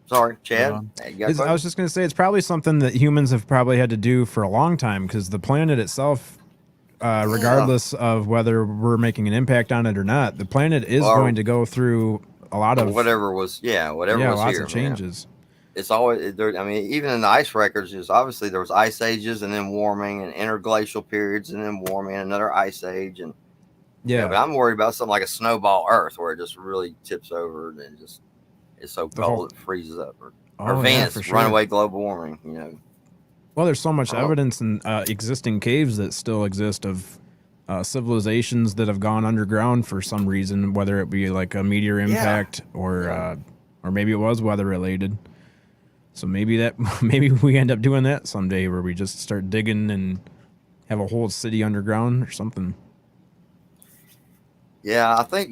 Sorry, Chad. I was just going to say, it's probably something that humans have probably had to do for a long time, because the planet itself, regardless of whether we're making an impact on it or not, the planet is going to go through a lot of whatever was lots here, of changes. It's always there. I mean, even in the ice records, is obviously there was ice ages and then warming and interglacial periods and then warming and another ice age. And but I'm worried about something like a snowball Earth where it just really tips over and just it's so cold it freezes up, or Venus, runaway global warming. Well, there's so much evidence in existing caves that still exist of civilizations that have gone underground for some reason, whether it be like a meteor impact or maybe it was weather related. So maybe we end up doing that someday, where we just start digging and have a whole city underground or something. Yeah, I think,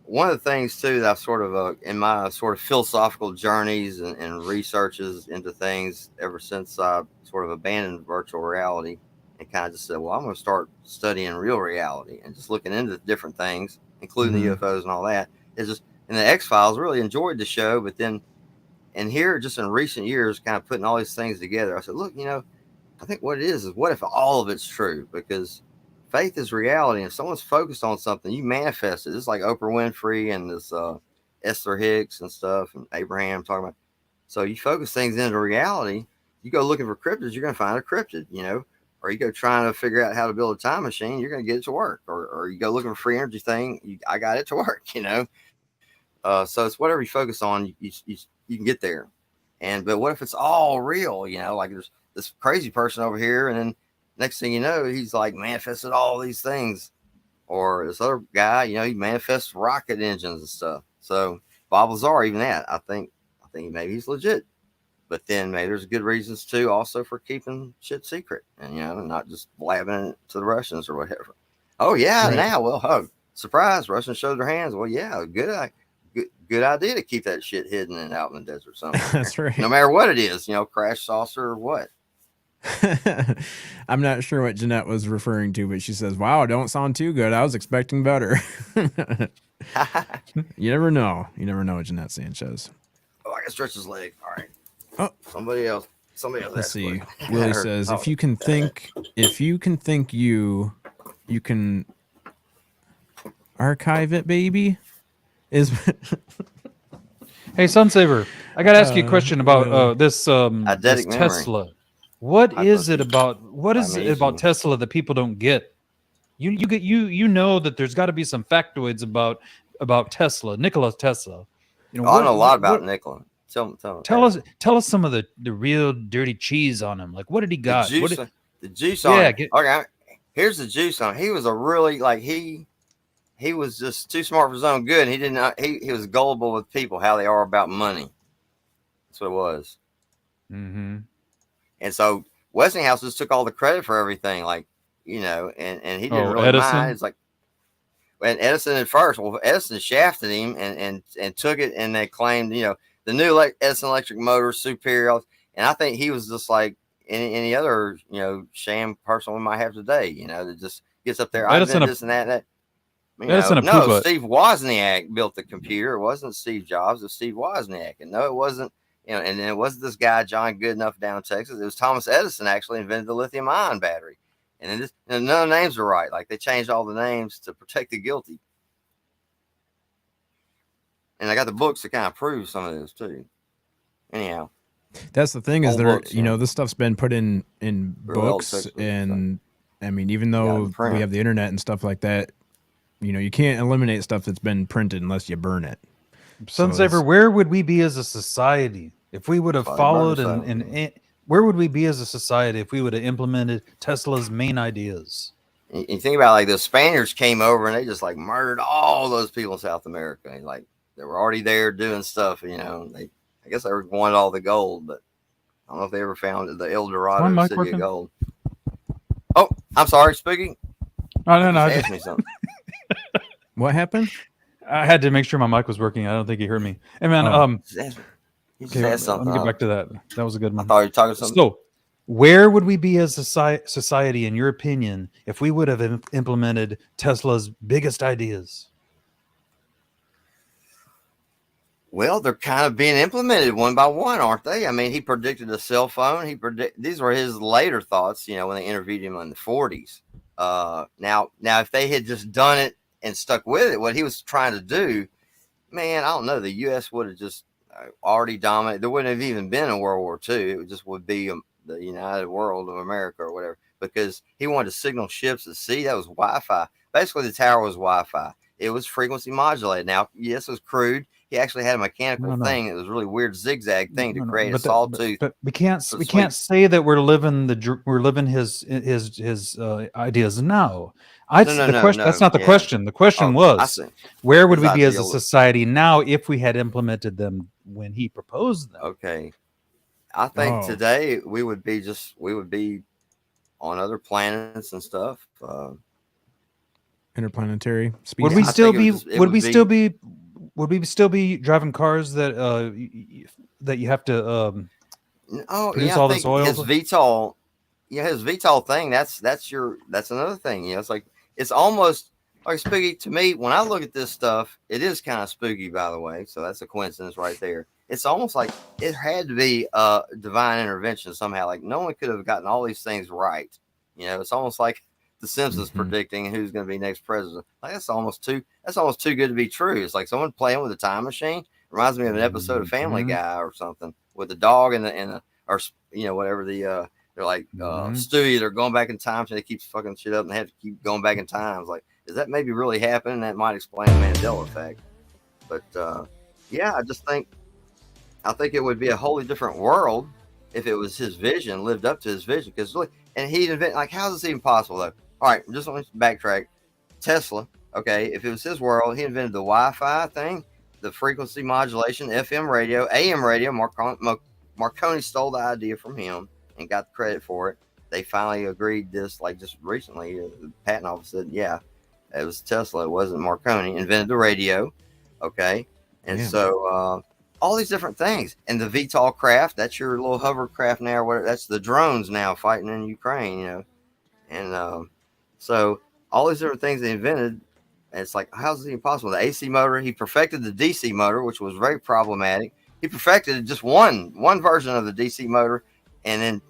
one of the things too that I've sort of in my sort of philosophical journeys and researches into things ever since I sort of abandoned virtual reality and kind of just said, well, I'm going to start studying real reality and just looking into different things, including the UFOs and all that. It's just, and the X-Files, really enjoyed the show, but then, and here just in recent years, kind of putting all these things together, I said, look, I think what it is what if all of it's true? Because faith is reality, and if someone's focused on something, you manifest it. It's like Oprah Winfrey and this Esther Hicks and stuff, and Abraham talking about. So you focus things into reality. You go looking for cryptids, you're going to find a cryptid, or you go trying to figure out how to build a time machine, you're going to get it to work. Or you go looking for free energy thing, I got it to work, So it's whatever you focus on, you can get there. But what if it's all real? Like there's this crazy person over here, and then next thing you know, he's like manifested all these things. Or this other guy, he manifests rocket engines and stuff. So Bob Lazar, even that, I think maybe he's legit. But then maybe there's good reasons too, also for keeping shit secret, and not just blabbing it to the Russians or whatever. Oh yeah, right. Now well, surprise, Russians showed their hands. Well, yeah, good idea to keep that shit hidden and out in the desert somewhere. That's right. No matter what it is, crash saucer or what. I'm not sure what Jeanette was referring to, but she says, wow, don't sound too good. I was expecting better. You never know. You never know what Jeanette Sanchez. Oh, I can stretch his leg. All right. Oh, somebody else. Let's see. Willie says, if you can think, you can archive it, baby. Hey, Sunsaver, I got to ask you a question about this Tesla. What is it about Tesla that people don't get? You know that there's got to be some factoids about Tesla, Nikola Tesla. I know a lot about Nikola. Tell us some of the real dirty cheese on him. Like, what did he got? The juice on him. Okay, here's the juice on him. He was a really he was just too smart for his own good. And he was gullible with people, how they are about money. That's what it was. Mm-hmm. And so Westinghouse just took all the credit for everything, and he didn't really Edison? mind. It's like, when Edison at first, Edison shafted him and took it, and they claimed, the new Edison electric motor is superior. And I think he was just like any other, sham person we might have today, that just gets up there. Edison, I did this and that. Edison no, Steve Wozniak built the computer. It wasn't Steve Jobs. It was Steve Wozniak. And no, it wasn't. And it wasn't this guy, John Goodenough, down in Texas. It was Thomas Edison actually invented the lithium-ion battery. And then none of the names were right. Like, they changed all the names to protect the guilty. And I got the books to kind of prove some of this, too. Anyhow. That's the thing is this stuff's been put in books. And, I mean, even though we have the internet and stuff like that, you can't eliminate stuff that's been printed unless you burn it. Sunsaver, where would we be as a society if we would have followed and where would we be as a society if we would have implemented Tesla's main ideas? You think about the Spaniards came over and they just murdered all those people in South America. They were already there doing stuff. I guess they wanted all the gold, but I don't know if they ever found the El Dorado city of gold. Oh, I'm sorry, Spooky. No. Ask me something. What happened? I had to make sure my mic was working. I don't think he heard me. Hey man, let me get back to that. That was a good one. I thought you were talking something. So, where would we be as a society, in your opinion, if we would have implemented Tesla's biggest ideas? Well, they're kind of being implemented one by one, aren't they? I mean, he predicted a cell phone. These were his later thoughts, when they interviewed him in the 40s. Now, if they had just done it and stuck with it, what he was trying to do, man, I don't know. The U.S. would have just already dominated. There wouldn't have even been a World War II. It just would be the United World of America or whatever, because he wanted to signal ships at sea. That was Wi-Fi. Basically, the tower was Wi-Fi. It was frequency modulated. Now, yes, it was crude. He actually had a mechanical No. thing. It was a really weird zigzag thing to create a But sawtooth. But we can't for we can't sweets. say that we're living his ideas now. That's not the Yeah. question. The question I was, see. where would we His be as a ideal- society now if we had implemented them when he proposed them? Okay. I think Oh. today we would be on other planets and stuff. Interplanetary species. Would we I still think be? it was- it Would we would be- still be? Would we still be driving cars that that you have to Oh, produce yeah, all I this think oil? his VTOL, his VTOL thing. That's another thing. It's like it's almost like spooky to me when I look at this stuff. It is kind of spooky, by the way. So that's a coincidence right there. It's almost like it had to be a divine intervention somehow. Like no one could have gotten all these things right. It's almost like The Simpsons predicting who's going to be next president. Like that's almost too good to be true. It's like someone playing with a time machine. Reminds me of an episode of Family Guy or something with the dog and or whatever they're like Stewie. They're going back in time, so they keep fucking shit up and they have to keep going back in time. It's like, is that maybe really happening? That might explain the Mandela effect. But I think it would be a wholly different world if it was his vision, lived up to his vision. Because really, and he'd invent, like, how is this even possible though? All right, just let me backtrack. Tesla, okay, if it was his world, he invented the Wi-Fi thing, the frequency modulation, FM radio, AM radio. Marconi stole the idea from him and got the credit for it. They finally agreed this, like just recently, the patent office said, yeah, it was Tesla. It wasn't Marconi. Invented the radio, okay? And so all these different things. And the VTOL craft, that's your little hovercraft now, whatever. That's the drones now fighting in Ukraine, And so all these different things they invented, and it's like, how's it even possible? The AC motor, he perfected the DC motor, which was very problematic. He perfected just one version of the DC motor, and then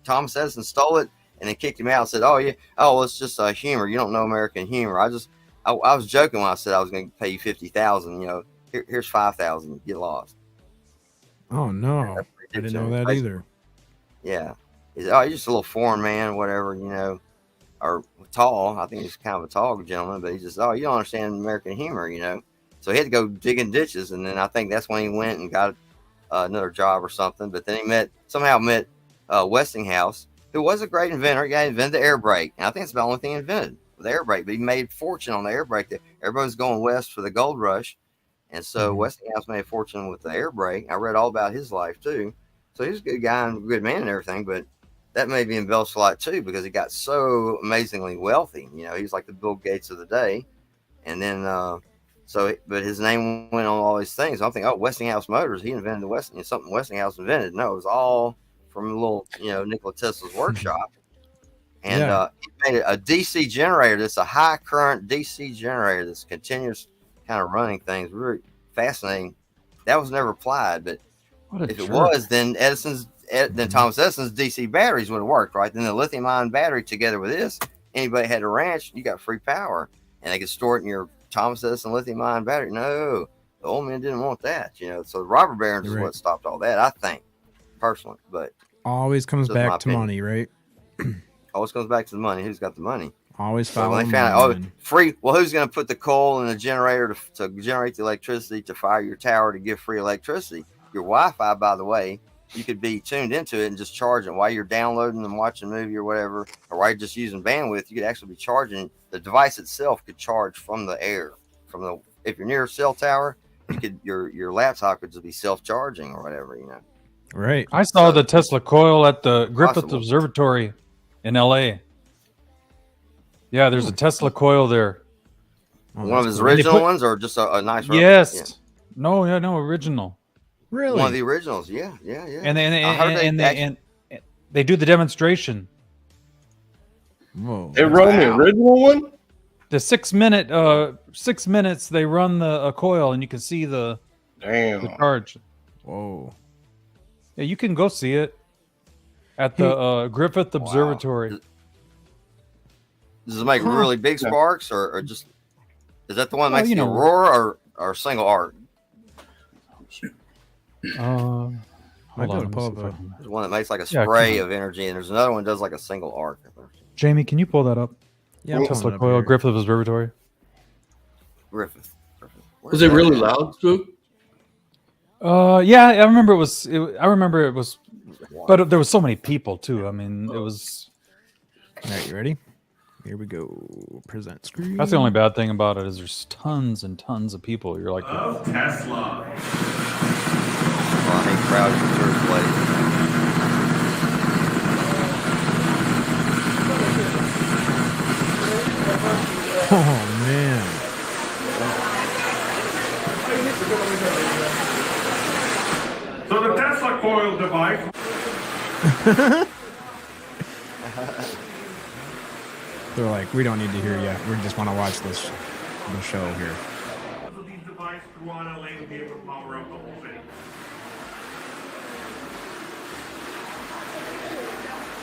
Thomas Edison stole it and then kicked him out and said, it's just humor. You don't know American humor. I was joking when I said I was going to pay you $50,000. Here's $5,000. Get lost. Oh no, I didn't know that either. Yeah, he's just a little foreign man, whatever, or tall. I think he's kind of a tall gentleman, but he's just, you don't understand American humor, So he had to go digging ditches, and then I think that's when he went and got another job or something. But then he somehow met Westinghouse, who was a great inventor. Yeah, he invented the air brake, and I think it's the only thing he invented, the air brake. But he made a fortune on the air brake. Everybody was going west for the gold rush, and so Westinghouse made a fortune with the air brake. I read all about his life too. So he's a good guy and a good man and everything, but that may be embellished a lot too because he got so amazingly wealthy. He's like the Bill Gates of the day, and then. But his name went on all these things. I'm thinking, Westinghouse Motors. He invented something Westinghouse invented. No, it was all from a little, Nikola Tesla's workshop. And he made a DC generator. That's a high current DC generator that's continuous kind of running things. Really fascinating. That was never applied, but if it was, then Thomas Edison's DC batteries would have worked, right? Then the lithium-ion battery together with this, anybody had a ranch, you got free power, and they could store it in your Thomas Edison lithium-ion battery. No, the old man didn't want that, So the robber barons is what stopped all that, I think, personally. But always comes back to money, right? Always comes back to the money. Who's got the money? Always follow. When they found out, free. Well, who's going to put the coal in the generator to generate the electricity to fire your tower to give free electricity? Your Wi-Fi, by the way, you could be tuned into it and just charge it while you're downloading and watching a movie or whatever, or while you're just using bandwidth. You could actually be charging. The device itself could charge from the air. If you're near a cell tower, you could your laptop could just be self-charging or whatever, Right. I saw the Tesla coil at the Griffith Observatory in LA. Yeah, there's a Tesla coil there. One of his original ones, or just a nice? Yes. Yeah. No, original. Really? One of the originals. Yeah. And they do the demonstration. Whoa. They run the original one? The 6 minutes they run the coil, and you can see the charge. Whoa. Yeah, you can go see it at the Griffith Observatory. Does it make really big sparks, or just is that the one that makes the aurora or single arc? Hold on, there's one that makes like a spray of energy, and there's another one that does like a single arc. Jamie, can you pull that up? Yeah, Tesla coil, Griffith Observatory. Griffith. Where's Was it that really at? loud, Spook? Yeah, I remember it was. I remember it was, but there was so many people too. I mean, it was. All right, you ready? Here we go. Present screen. That's the only bad thing about it is there's tons and tons of people. You're like, Tesla. Oh, I hate crowds in church places. Oh man. So the Tesla coil device. They're like, we don't need to hear you. We just want to watch the show here. These devices throughout LA to be able to power up the whole city.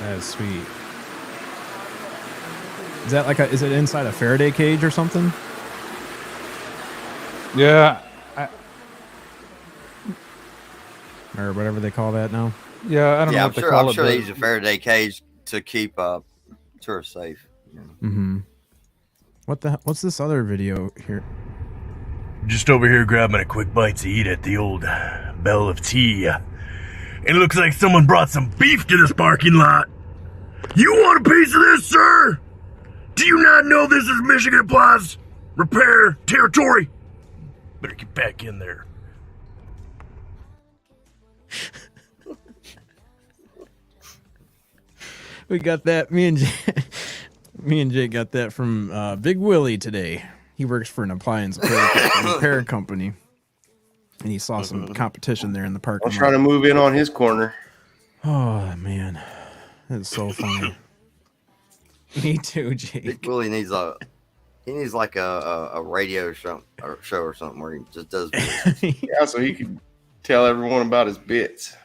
That is sweet. Is that like is it inside a Faraday cage or something? yeah, Or whatever they call that now? yeah. I don't know Yeah, what they I'm call sure it. they but- use a Faraday cage to keep tourists safe. Mm-hmm. What's this other video here? Just over here grabbing a quick bite to eat at the old Bell of Tea. It looks like someone brought some beef to this parking lot. You want a piece of this, sir? Do you not know this is Michigan Applies repair territory? Better get back in there. We got that. Me and Jay got that from Big Willie today. He works for an appliance repair company, and he saw some competition there in the I parking was lot. trying to move in on his corner. Oh man, that's so funny. Me too, Jake. Big Willie needs like a radio show or something where he just does. Yeah, so he could tell everyone about his bits.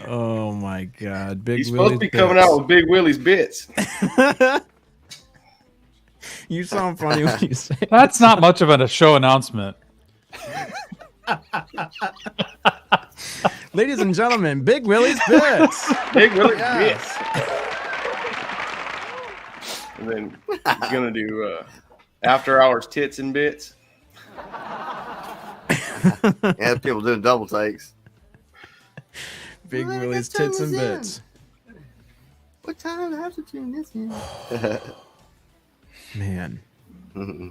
Oh my God, Big He's Willie's supposed to be coming out with Big Willie's bits. You sound funny when you say it. That's not much of a show announcement. Ladies and gentlemen, Big Willie's bits. Big Willie's bits. And then he's gonna do after hours tits and bits. Yeah, people doing double takes. Big Willie's tits and bits. What time do I have to tune this in? Man,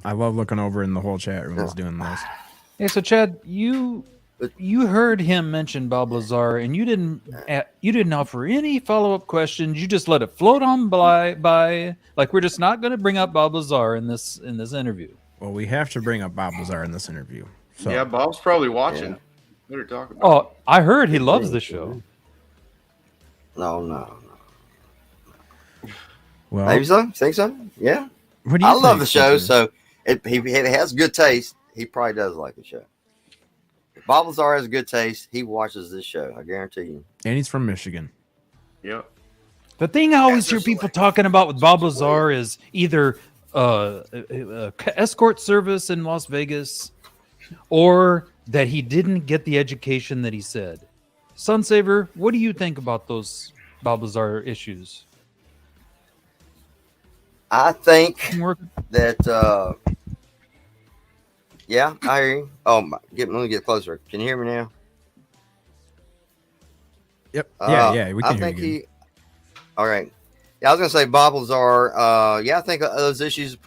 I love looking over in the whole chat room is doing this. Hey, so Chad, you heard him mention Bob Lazar, and you didn't offer any follow-up questions. You just let it float on by like we're just not going to bring up Bob Lazar in this interview. Well, we have to bring up Bob Lazar in this interview. So Yeah, Bob's probably watching. Yeah. Better talk about. Oh, I heard he loves the show. No. well, Maybe so. Think so? Yeah. what do you I love think, the show, Spencer? so he has good taste. He probably does like the show. If Bob Lazar has good taste, he watches this show. I guarantee you. And he's from Michigan. Yep. The thing I always hear people talking about with Bob Lazar is either escort service in Las Vegas or that he didn't get the education that he said. Sunsaver, what do you think about those Bob Lazar issues? I think Work- that yeah, I hear you. Oh, let me get closer. Can you hear me now? Yep. Yeah, we can I hear think you. All right. Yeah, I was gonna say Bob Lazar. Yeah, I think those issues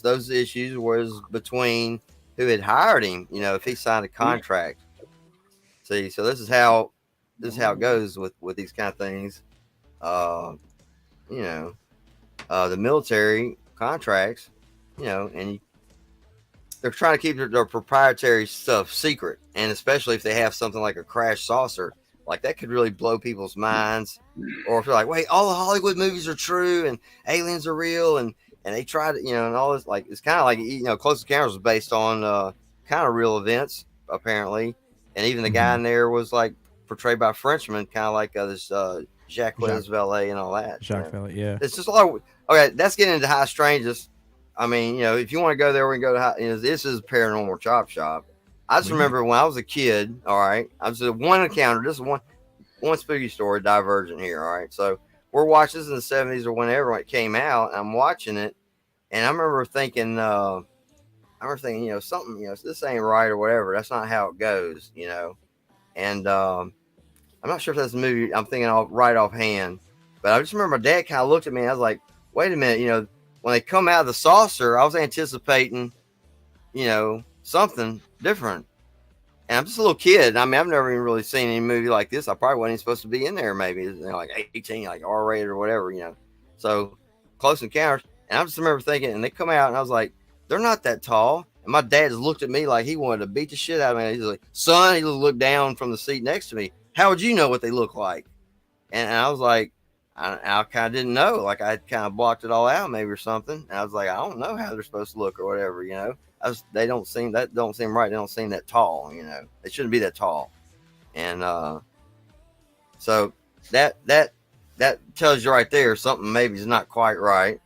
those issues was between who had hired him. You know, if he signed a contract. See, so this is how it goes with these kind of things. You know, the military contracts. You know, and they're trying to keep their proprietary stuff secret, and especially if they have something like a crash saucer. Like that could really blow people's minds, or if they're like, "Wait, all the Hollywood movies are true and aliens are real," and they try to, and all this. Like it's kind of like Close Encounters was based on kind of real events apparently, and even the guy in there was like portrayed by a Frenchman, kind of like this Jacques Valet and all that. Jacques Valet, yeah. It's just a lot of okay. That's getting into high strangeness. I mean, if you want to go there, we can go to high. This is a paranormal chop shop. I just remember when I was a kid, all right, I was at one encounter, just one spooky story, divergent here, all right? So we're watching this in the 70s or whenever it came out, and I'm watching it, and I remember thinking, I remember thinking, something, this ain't right or whatever. That's not how it goes, And I'm not sure if that's the movie I'm thinking of right offhand, but I just remember my dad kind of looked at me and I was like, wait a minute, when they come out of the saucer, I was anticipating, something different. And I'm just a little kid. I mean, I've never even really seen any movie like this. I probably wasn't even supposed to be in there, maybe like 18, like R-rated or whatever, So Close Encounters. And I just remember thinking, and they come out, and I was like, they're not that tall. And my dad just looked at me like he wanted to beat the shit out of me. He's like, son, he looked down from the seat next to me. How would you know what they look like? And I was like, I kind of didn't know. Like I kind of blocked it all out, maybe or something. And I was like, I don't know how they're supposed to look or whatever, They don't seem right. They don't seem that tall, They shouldn't be that tall. And so that tells you right there something maybe is not quite right.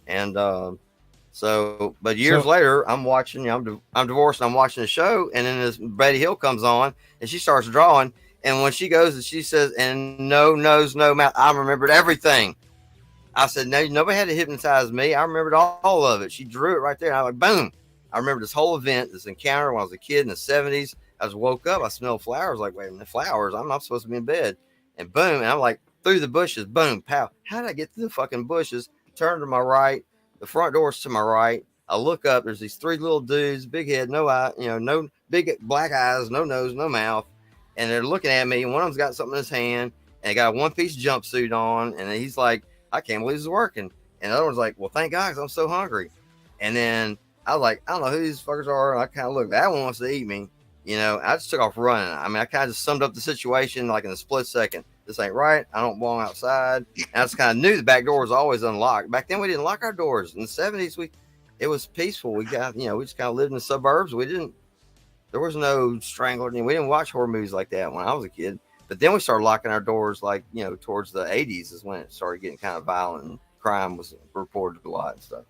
And but years later, I'm watching. I'm divorced. And I'm watching the show, and then this Betty Hill comes on, and she starts drawing. And when she goes and she says, "And no nose, no mouth," I remembered everything. I said, "No, nobody had to hypnotize me. I remembered all of it." She drew it right there, and I was like, "Boom!" I remember this whole event, this encounter when I was a kid in the 70s. I was woke up, I smelled flowers. Like, wait a minute, flowers? I'm not supposed to be in bed. And boom, and I'm like through the bushes. Boom, pow! How did I get through the fucking bushes? Turn to my right. The front door's to my right. I look up. There's these three little dudes, big head, no eye, no big black eyes, no nose, no mouth. And they're looking at me, and one of them's got something in his hand, and they got a one-piece jumpsuit on, and he's like, I can't believe this is working. And the other one's like, well, thank God, because I'm so hungry. And then I was like, I don't know who these fuckers are. And I kind of looked, that one wants to eat me. I just took off running. I mean, I kind of just summed up the situation like in a split second. This ain't right. I don't belong outside. And I just kind of knew the back door was always unlocked. Back then, we didn't lock our doors. In the 70s, it was peaceful. We got, we just kind of lived in the suburbs. There was no strangler. We didn't watch horror movies like that when I was a kid. But then we started locking our doors like, towards the 80s is when it started getting kind of violent and crime was reported a lot and stuff.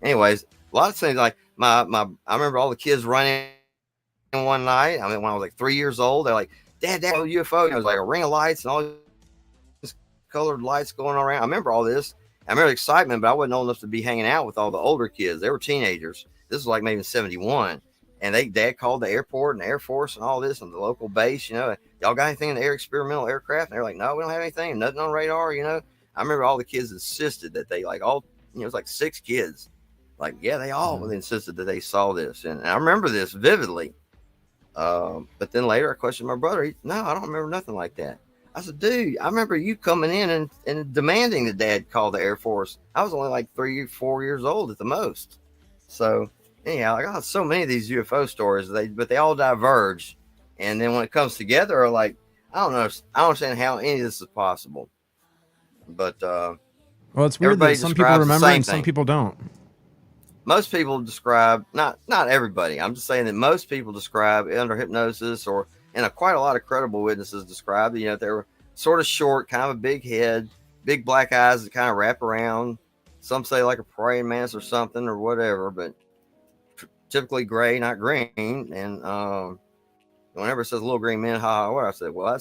Anyways, a lot of things like I remember all the kids running one night. I mean, when I was like 3 years old, they're like, Dad, UFO. It was like a ring of lights and all these colored lights going around. I remember all this. I remember the excitement, but I wasn't old enough to be hanging out with all the older kids. They were teenagers. This was like maybe in 71. And Dad called the airport and the Air Force and all this and the local base, y'all got anything in the experimental aircraft? And they're like, no, we don't have anything, nothing on radar, I remember all the kids insisted that they it was like 6 kids. Like, yeah, they all insisted that they saw this. And I remember this vividly. But then later I questioned my brother. No, I don't remember nothing like that. I said, dude, I remember you coming in and demanding that Dad call the Air Force. I was only like 3 or 4 years old at the most. So anyhow, I got so many of these UFO stories, but they all diverge. And then when it comes together, I don't know. I don't understand how any of this is possible. But well, it's weird that some people remember and some people don't. Most people describe, not everybody. I'm just saying that most people describe under hypnosis and quite a lot of credible witnesses describe that they were sort of short, kind of a big head, big black eyes that kind of wrap around. Some say like a praying mantis or something or whatever, but typically gray, not green. And whenever it says little green men, what I said, well,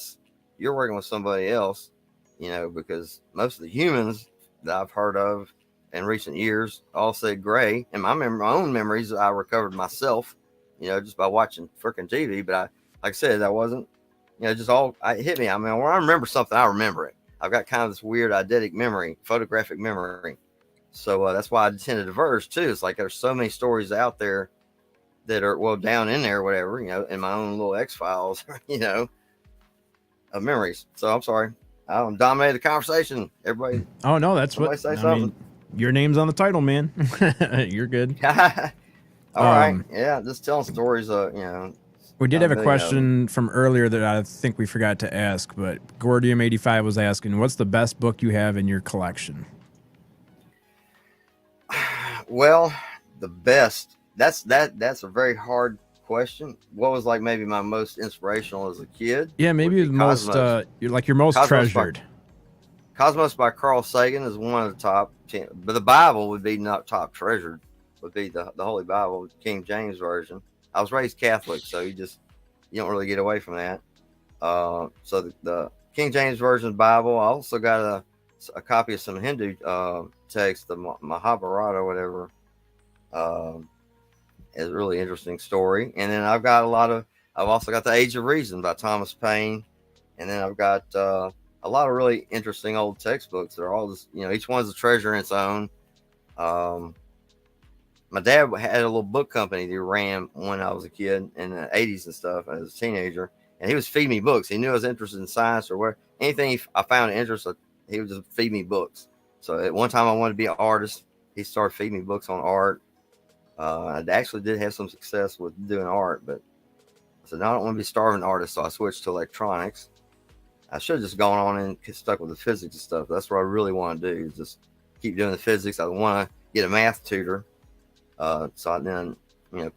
you're working with somebody else, because most of the humans that I've heard of in recent years all said gray. And my own memories I recovered myself, just by watching freaking TV. But like I said, that wasn't, just all it hit me. I mean, when I remember something, I remember it. I've got kind of this weird eidetic memory, photographic memory. So that's why I tend to diverge too. It's like there's so many stories out there that are down in there, whatever, in my own little X-Files, of memories. So I'm sorry. I don't dominate the conversation. Everybody. Oh no, that's what say something. Your name's on the title, man. You're good. All right. Yeah. Just telling stories, We did have a question from earlier that I think we forgot to ask, but Gordium85 was asking, what's the best book you have in your collection? Well, the best, that's a very hard question. What was like maybe my most inspirational as a kid? Yeah, maybe the most, your most treasured. Cosmos by Carl Sagan is one of the top 10, but the Bible would be not top treasured, would be the Holy Bible, King James Version. I was raised Catholic, so you don't really get away from that. So the King James Version Bible. I also got a copy of some Hindu text, the Mahabharata or whatever. It's a really interesting story. And then I've also got The Age of Reason by Thomas Paine. And then I've got a lot of really interesting old textbooks. They're all just, each one's a treasure in its own. My dad had a little book company that he ran when I was a kid in the 80s and stuff as a teenager. And he was feeding me books. He knew I was interested in science or anything I found interesting, he would just feed me books. So at one time I wanted to be an artist. He started feeding me books on art. I actually did have some success with doing art, but I said, no, I don't want to be a starving artist. So I switched to electronics. I should have just gone on and stuck with the physics and stuff. That's what I really want to do, is just keep doing the physics. I want to get a math tutor. So I then,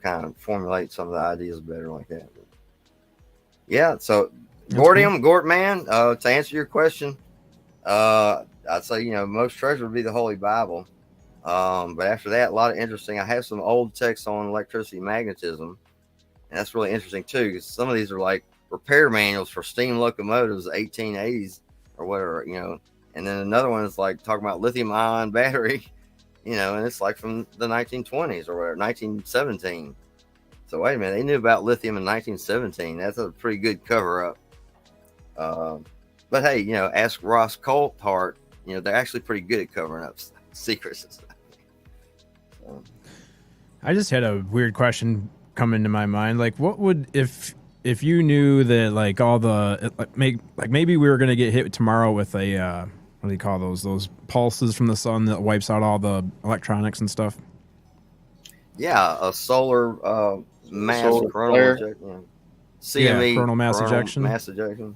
kind of formulate some of the ideas better like that. But yeah. So Gort, man, to answer your question, I'd say, most treasure would be the Holy Bible. But after that, a lot of interesting, I have some old texts on electricity and magnetism, and that's really interesting too, because some of these are like repair manuals for steam locomotives, 1880s or whatever, and then another one is like talking about lithium ion battery, and it's like from the 1920s or whatever, 1917. So wait a minute, they knew about lithium in 1917. That's a pretty good cover up. But hey, ask Ross Coulthart, they're actually pretty good at covering up secrets and stuff. So. I just had a weird question come into my mind. Like, what would, if you knew that like all the, maybe we were going to get hit tomorrow with a, what do you call those pulses from the sun that wipes out all the electronics and stuff? Yeah, a solar coronal ejection. CME, coronal mass ejection.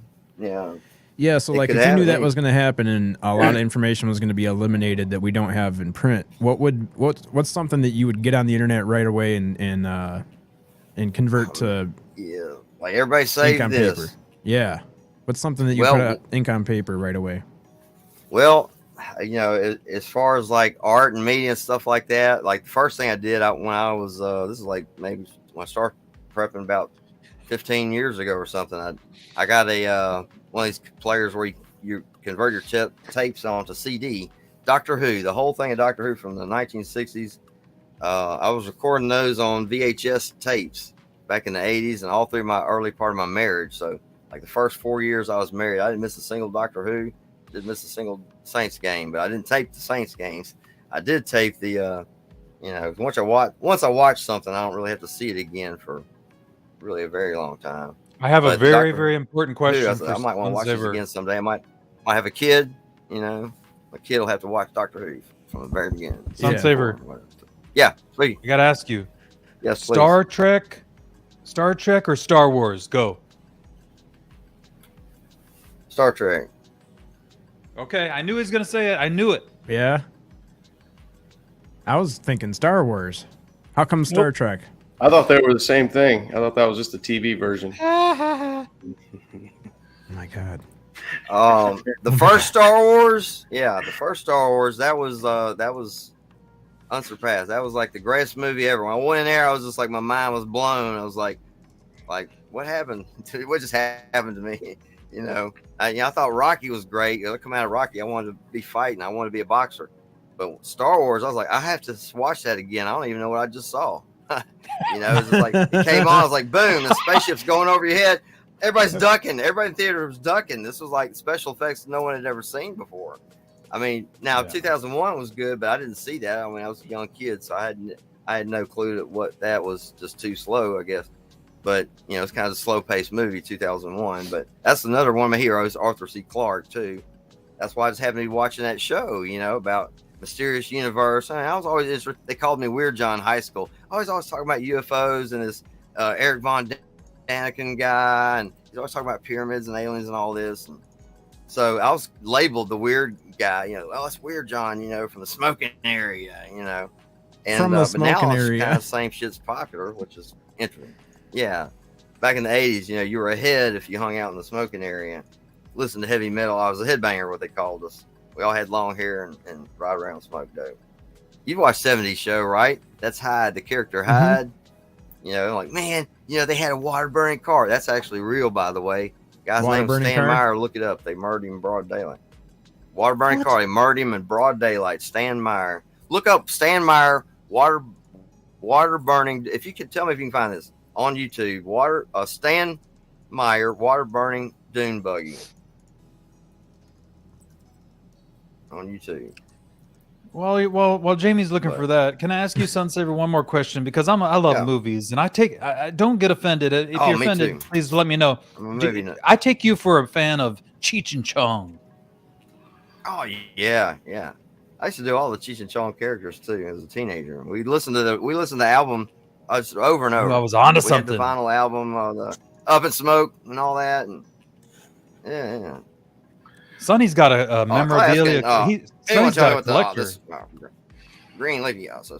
Yeah. So like, if you knew that was going to happen and a lot of information was going to be eliminated that we don't have in print, what's something that you would get on the internet right away and convert to? Yeah, like everybody save this. Paper. Yeah. What's something that you put ink on paper right away? Well, as far as like art and media and stuff like that, like the first thing I did when I was, this is like maybe when I started prepping about 15 years ago or something, I got a, one of these players where you convert your tapes onto CD. Doctor Who, the whole thing of Doctor Who from the 1960s. I was recording those on VHS tapes back in the 80s and all through my early part of my marriage. So like the first 4 years I was married, I didn't miss a single Doctor Who, didn't miss a single Saints game, but I didn't tape the Saints games. I did tape the, once I watch something, I don't really have to see it again for really a very long time. I have a very, very important question. I might want to watch this again someday. I might have a kid, my kid will have to watch Doctor Who from the very beginning. Sunsaver. Yeah, please. I got to ask you. Yes, please. Star Trek or Star Wars? Go. Star Trek. Okay, I knew he was going to say it. I knew it. Yeah. I was thinking Star Wars. How come Star Trek? I thought they were the same thing. I thought that was just the TV version. Oh my God. The first Star Wars, that was unsurpassed. That was like the greatest movie ever. When I went in there, I was just like, my mind was blown. I was like, what happened? What just happened to me? I thought Rocky was great. I come out of Rocky, I wanted to be fighting. I wanted to be a boxer. But Star Wars, I was like, I have to watch that again. I don't even know what I just saw. It was just like, it came on. I was like, boom, the spaceship's going over your head. Everybody's ducking. Everybody in the theater was ducking. This was like special effects no one had ever seen before. I mean, now 2001 was good, but I didn't see that. I mean, I was a young kid, so I had no clue that what that was, just too slow, I guess. But it's kind of a slow-paced movie, 2001. But that's another one of my heroes, Arthur C. Clarke, too. That's why I just happened to be watching that show, about mysterious universe. I was always interested. They called me Weird John in high school. I was always talking about UFOs and this Eric Von Daniken guy, and he's always talking about pyramids and aliens and all this. And so I was labeled the weird guy. It's Weird John, from the smoking area, And from the smoking area, kind of same shit's popular, which is interesting. Yeah, back in the 80s, you were ahead if you hung out in the smoking area. Listen to heavy metal. I was a headbanger, what they called us. We all had long hair and ride around and smoke dope. You've watched 70s show, right? That's Hyde, the character Hyde. Like, man, they had a water burning car. That's actually real, by the way. Guy's name is Stan Meyer. Look it up. They murdered him in broad daylight. Water burning car. They murdered him in broad daylight. Stan Meyer. Look up Stan Meyer water water burning. If you could tell me if you can find this on YouTube, Stan Meyer water burning dune buggy on YouTube. While Jamie's looking for that, can I ask you, Sunsaver, one more question? Because I love movies, and I don't get offended. If you're offended, please let me know. I take you for a fan of Cheech and Chong. Oh yeah. I used to do all the Cheech and Chong characters too as a teenager. We listened to the album over and over. I was onto we something. Had the vinyl album, the Up in Smoke, and all that, and yeah. Sonny's got a memorabilia. Sonny's got a collector. Green Leafy House.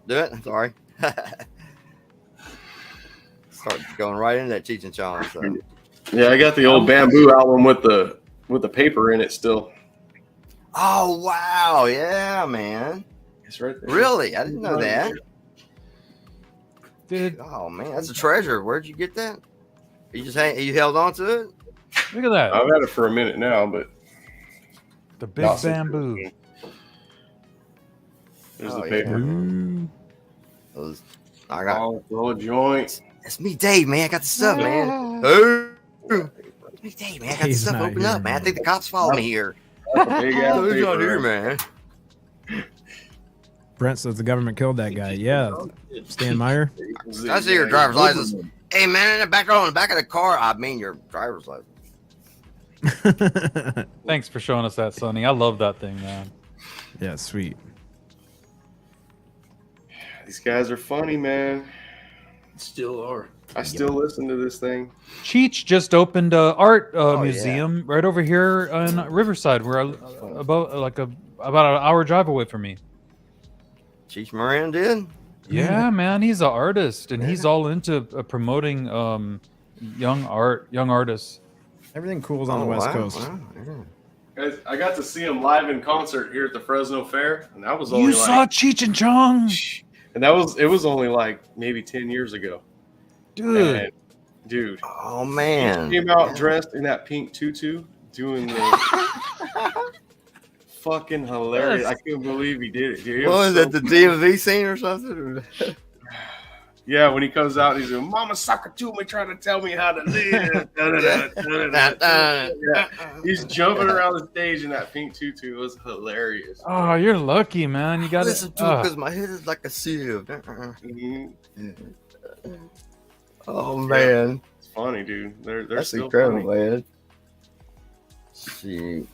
Do it. Sorry. Start going right into that Cheech and Chong. So. Yeah, I got the old Bamboo album with the paper in it still. Oh wow! Yeah, man. It's right there. Really? I didn't know that. Dude. Oh man, that's a treasure. Where'd you get that? You held on to it? Look at that. I've had it for a minute now, but the big bamboo. There's the paper. Yeah. I got roll a joint. It's me, Dave, man. I got the stuff, man. It's me, Dave, man. I got the stuff open up, man. I think the cops follow me here. Big ass Who's paper on here, man? Brent says the government killed that guy. Yeah, Stan Meyer. I see your driver's license. Hey, man, in the back of the car. I mean, your driver's license. Thanks for showing us that, Sonny. I love that thing, man. Yeah, sweet. These guys are funny, man. Still are. I still listen to this thing. Cheech just opened an art museum right over here in Riverside, where about an hour drive away from me. Cheech Moran did? Yeah, man, he's an artist, and he's all into promoting young artists. Everything cool's on the West Coast. Wow. Guys, I got to see him live in concert here at the Fresno Fair, and that was only You saw Cheech and Chong, and it was only like maybe 10 years ago, dude. Dude, oh man, he came out dressed in that pink tutu, doing the fucking hilarious. I couldn't believe he did it, dude. What was that, the DMV scene or something? Yeah, when he comes out, he's going, "Mama sucker to me, trying to tell me how to live." Yeah. He's jumping around the stage in that pink tutu. It was hilarious. Oh, you're lucky, man. You got listen to it because my head is like a sieve. Oh man, it's funny, dude. They're that's still incredible, funny. man. See,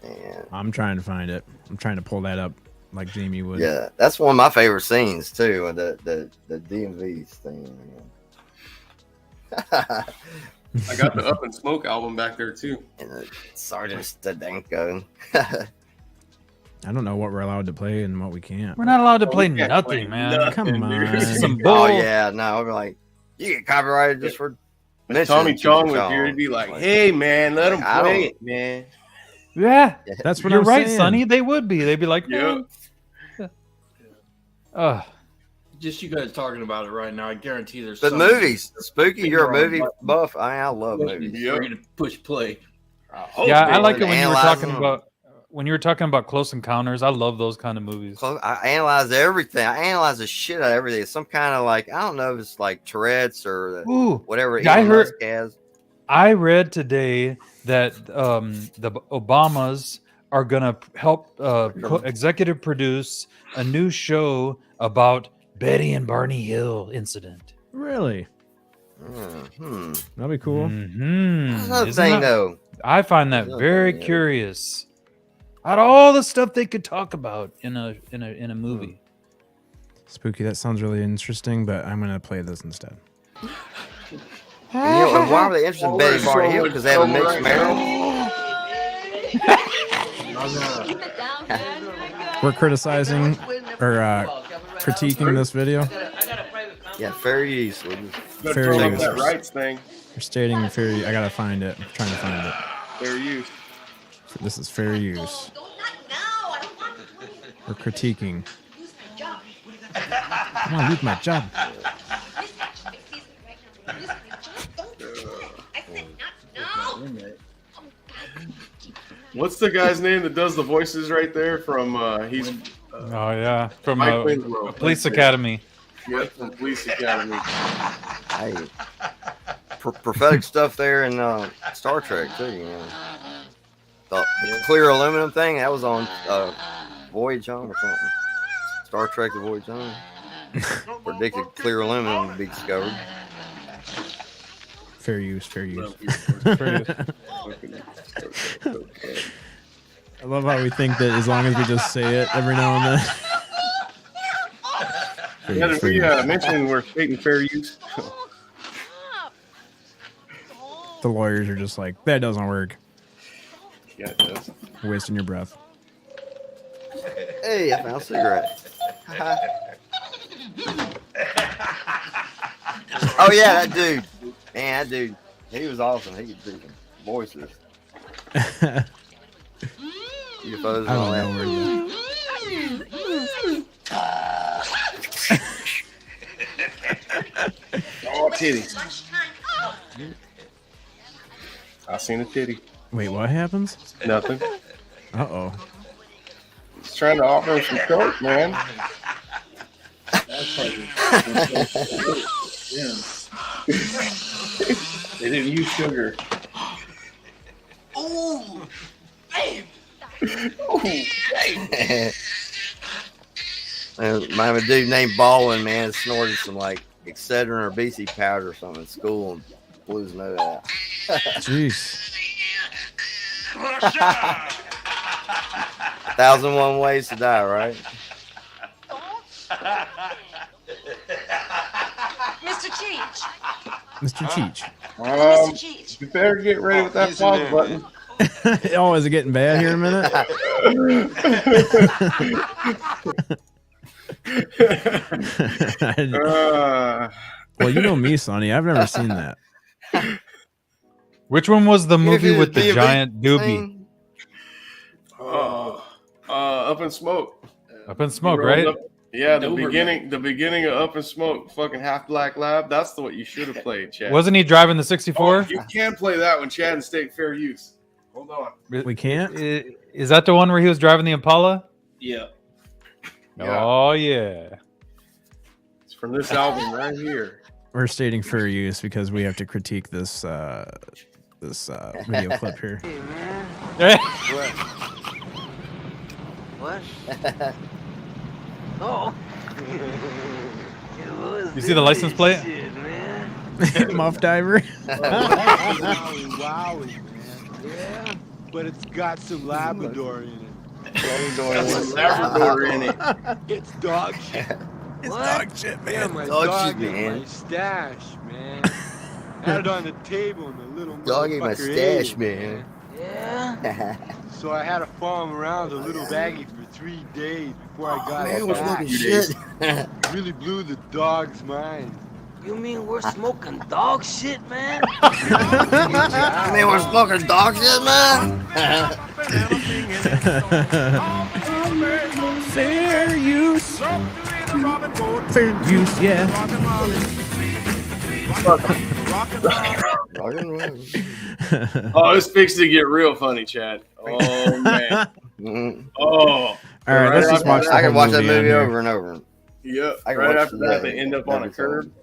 man. I'm trying to find it. I'm trying to pull that up like Jamie would. Yeah, that's one of my favorite scenes too. The DMV thing. I got the Up in Smoke album back there too. And the Sergeant Stadenko. I don't know what we're allowed to play and what we can't. We're not allowed to play we can't nothing, play man. nothing, Come on. dude. This is some bull. Oh yeah, no, we're like, you get copyrighted just for. If Tommy mentioning Chong Cheech was and here, he'd be like, Chong. "Hey man, let him I play don't- it, man." Yeah, That's what you're I'm right, saying. Sonny. They would be. They'd be like, Yeah. man. Just you guys talking about it right now. I guarantee there's. But some movies, Spooky, you're a Finger on movie the button. buff. I love movies. Yep. Ready to push play. Yeah, I like it and when you were analyzing talking them. about Close Encounters. I love those kind of movies. I analyze everything. I analyze the shit out of everything. It's some kind of like, I don't know if it's like Tourette's or Ooh, whatever I Elon heard- Musk has. I read today that the Obamas are gonna help executive produce a new show about Betty and Barney Hill incident. Really? That'd be cool. That's another Isn't thing, that- though. I find that Isn't very that- curious. Out of all the stuff they could talk about in a movie. Spooky, that sounds really interesting, but I'm gonna play this instead. And, and why were they interested in Betty Barney Hill? Because they have a mixed marriage? We're criticizing or critiquing this video. Yeah, fair use. Gotta Fair turn off use. that rights thing. We're stating fair. I gotta find it. I'm trying to find it. Fair use. This is fair use. We're critiquing. Come on, lose my job. What's the guy's name that does the voices right there from he's Oh yeah, from Mike Winslow. Police Academy. Yep, from Police Academy. Hey, prophetic stuff there in Star Trek too. You know, the clear aluminum thing that was on Voyage Home or something. Star Trek: The Voyage Home predicted clear aluminum would be discovered. Fair use, fair use. I love how we think that as long as we just say it every now and then. Yeah, did we mention we're stating fair use? The lawyers are just like, that doesn't work. Yeah, it does. Wasting your breath. Hey, I found a cigarette. Oh yeah, that dude. Man, that dude. He was awesome. He could do some voices. UFOs and all that. Oh, titty. I seen a titty. Wait, what happens? Nothing. Uh-oh. He's trying to offer him some coke, man. They didn't use sugar. Ooh, damn. Ooh, damn. I'm a dude named Baldwin, man, snorted some like Excedrin or BC powder or something at school and blew his nose out. Jeez. 1,001 ways to die, right? Mr. Cheech. Mr. Cheech. Mr. Cheech. You better get ready with that pause button. Oh, is it getting bad here in a minute? Well, you know me, Sonny. I've never seen that. Which one was the movie with the giant doobie? Up in Smoke. Up in Smoke, right? Yeah, the beginning of Up in Smoke, fucking Half Black Lab. That's what you should have played, Chad. Wasn't he driving the 64? Oh, you can play that one, Chad, and state fair use. Hold on. We can't? Is that the one where he was driving the Impala? Yeah. Oh, yeah. It's from this album right here. We're stating fair use because we have to critique this video clip here. What? Oh. You see the license plate? Shit, man. Muff diver. Wowie, man. Yeah, but it's got some Labrador in it. Labrador in it. It's dog shit. It's dog shit, man. Yeah, my Dog dog shit, ate man. my stash, man. Had it on the table and the little Dog ate my motherfucker stash, ate, man. Yeah. So I had to follow him around the little baggie for 3 days before I got Man, it what's back. wrong shit? Really blew the dog's mind. You mean we're smoking dog shit, man? I mean, we're smoking dog shit, man. Fair use. Fair use, yeah. Oh, this fixed to get real funny, Chad. Oh man. Oh. All right, let's just watch. I can watch that movie over. over and over. Yep. I can Right watch after that, they end up on a every curb. time.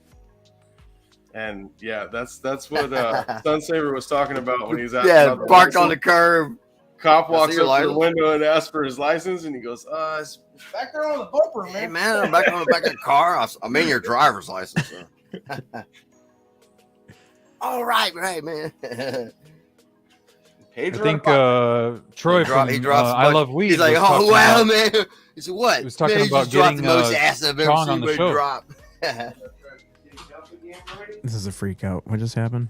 And yeah, that's what Sunsaver was talking about when he was out. Yeah, parked on the curb. Cop walks see your up to the license? window and asks for his license, and he goes, "It's back there on the bumper, Hey man." man, I'm back on the back of the car. I mean your driver's license. So. All right, man. I think Troy from He drops I Love Weed. He's like, was oh talking wow, about- man. He said, what? He was talking man, about just dropped getting the most ass I've ever Sean seen on the anybody show. drop. This is a freak out. What just happened?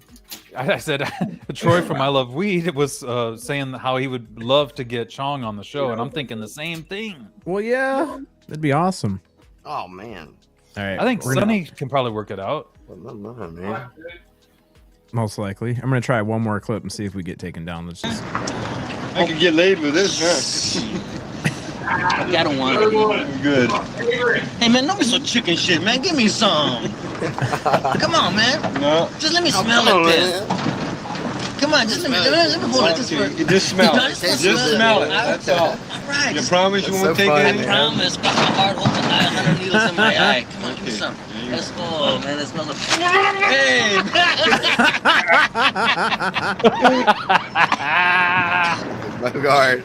I said Troy from I Love Weed was saying how he would love to get Chong on the show, and I'm thinking the same thing. Well, yeah, that'd be awesome. Oh man. All right, I think we're gonna- Sonny can probably work it out. Well, not mine, man. most likely. I'm gonna try one more clip and see if we get taken down. Let's just. I could get laid with this, huh? I got one. Good. Hey man, don't be so chicken shit, man. Give me some. Come on, man. No. Just let me smell it then. Come on, just let me hold it. Just for, You just smell it. Just Just smell it. That's all. All right. You promise you won't take I it? promise. Got my heart open. 100 needles in my eye. Come on, give me some. Let's go, man. That smells like. Hey, Bogart.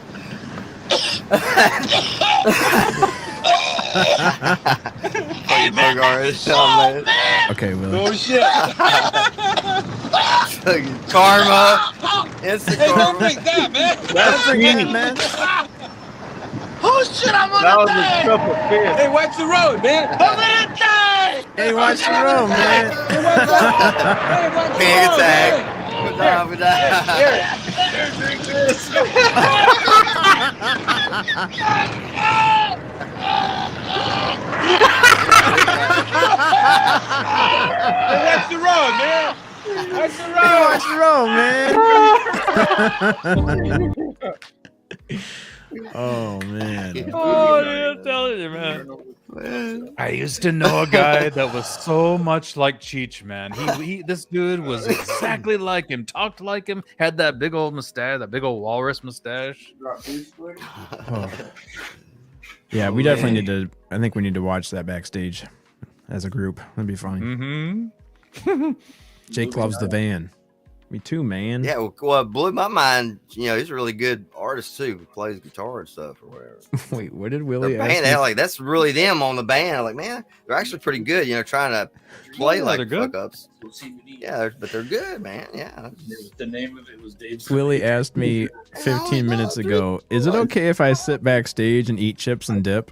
Bogart. Okay, Willie. Oh shit. Karma. Instant hey, don't karma. drink that, man. That's me. man. Oh shit, I'm That on was the a cup of fish. Hey, watch the road, man. I'm gonna die. Hey, watch the room, man. Panic attack. We die. Drink this. Hey, watch the road, man. Watch the road. Watch the room, man. Oh man. Oh, dude, I'm telling you, man. I used to know a guy that was so much like Cheech, man. This dude was exactly like him, talked like him, had that big old mustache, that big old walrus mustache. Oh. Yeah, we definitely need to. I think we need to watch that backstage as a group. That'd be fun. Mm-hmm. Jake loves the van. Me too, man. Yeah, well, it blew my mind. You know, he's a really good artist too. He plays guitar and stuff or whatever. Wait, what did Willie ask? Band, like that's really them on the band. I'm like, man, they're actually pretty good. You know, trying to play like fuck ups. Yeah, but they're good, man. Yeah. The name of it was Dave. Willie asked me 15 minutes ago, is it okay if I sit backstage and eat chips and dip?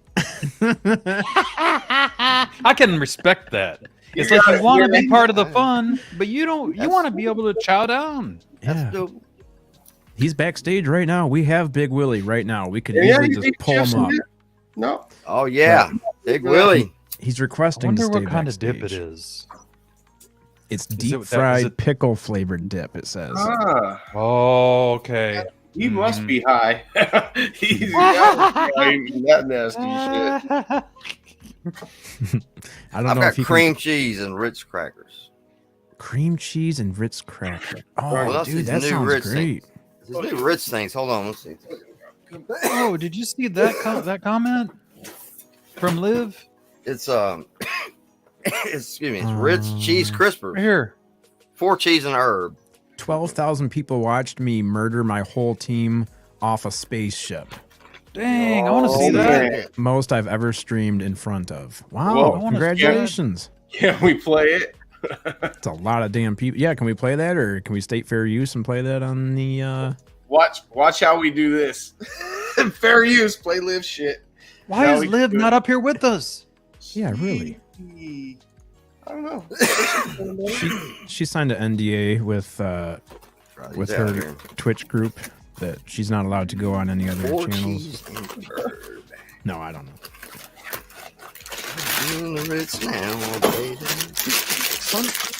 I can respect that. It's like you want to be part of the fun, but you don't. You want to be able to chow down. Yeah. He's backstage right now. We have Big Willie right now. We could easily just pull him up. No. Oh yeah, Big Willie. He's I requesting to wonder stay what kind backstage. of dip it is. It's Is deep it- fried is it- pickle flavored dip. It says. Ah, Oh, okay. he must be high. He's got that nasty shit. I don't I've know got if he cream cheese and Ritz crackers. cream cheese and Ritz cracker. Oh, Well, that's dude, his that new sounds Ritz great. These new Ritz things. Hold on, let's see. Oh, did you see that that comment from Liv? It's excuse me, it's Ritz cheese crispers. Right here. 4 cheese and herb. 12,000 people watched me murder my whole team off a spaceship. Dang, I want to see that. Most I've ever streamed in front of. Wow, Whoa, I wanna see congratulations. Can we play it? It's a lot of damn people. Yeah, can we play that, or can we state fair use and play that on the Watch how we do this. Fair use, play live shit. Why Now is we Liv do it. not up here with us? Yeah, really. I don't know. She signed an NDA with her Twitch group that she's not allowed to go on any other 4 channels. cheese and herb. No, I don't know. Doing the Ritz now, baby.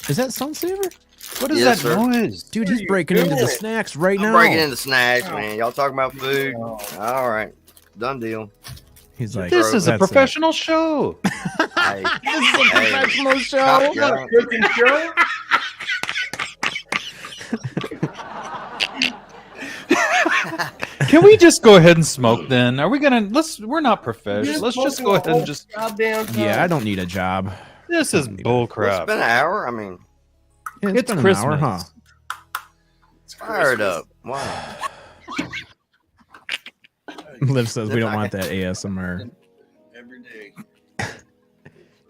Is that Sunsaver? What is Yes, that sir. noise? Dude, he's breaking into the snacks right I'm now. breaking into snacks, man. Y'all talking about food? All right, done deal. He's like, This is a "That's it." professional show. Hey, This is a professional show. Top guy. Cooking show? Can we just go ahead and smoke then? Are we gonna we're not professional. Let's just go ahead and just Goddamn time. Yeah, I don't need a job. this is bull It's crap. been an hour. I mean, Yeah, It's been an Christmas. hour, huh? fired up. Wow. Liv says we don't want that ASMR. Every day.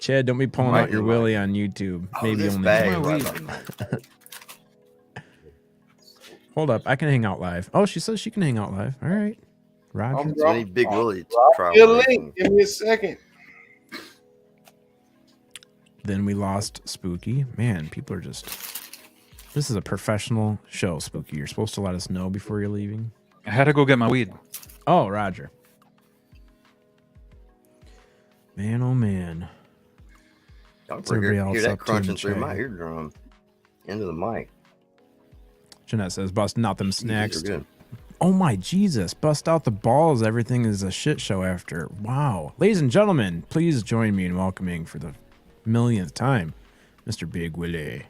Chad, don't be pulling Might out your be willy on YouTube. Oh, Maybe this only. bag. Hold up, I can hang out live. Oh, she says she can hang out live. All right, Roger. So I need Big Willie to try Get a one. link. Give me a second. Then we lost Spooky. Man, people are just. This is a professional show, Spooky. You're supposed to let us know before you're leaving. I had to go get my weed. Oh, Roger. Man, oh man. Y'all What's everybody hear else that up to in crunching the through chat? my eardrum into the mic. Jeanette says, busting out them These snacks. are good. Oh my Jesus, bust out the balls. Everything is a shit show after. Wow. Ladies and gentlemen, please join me in welcoming for the millionth time, Mr. Big Willie.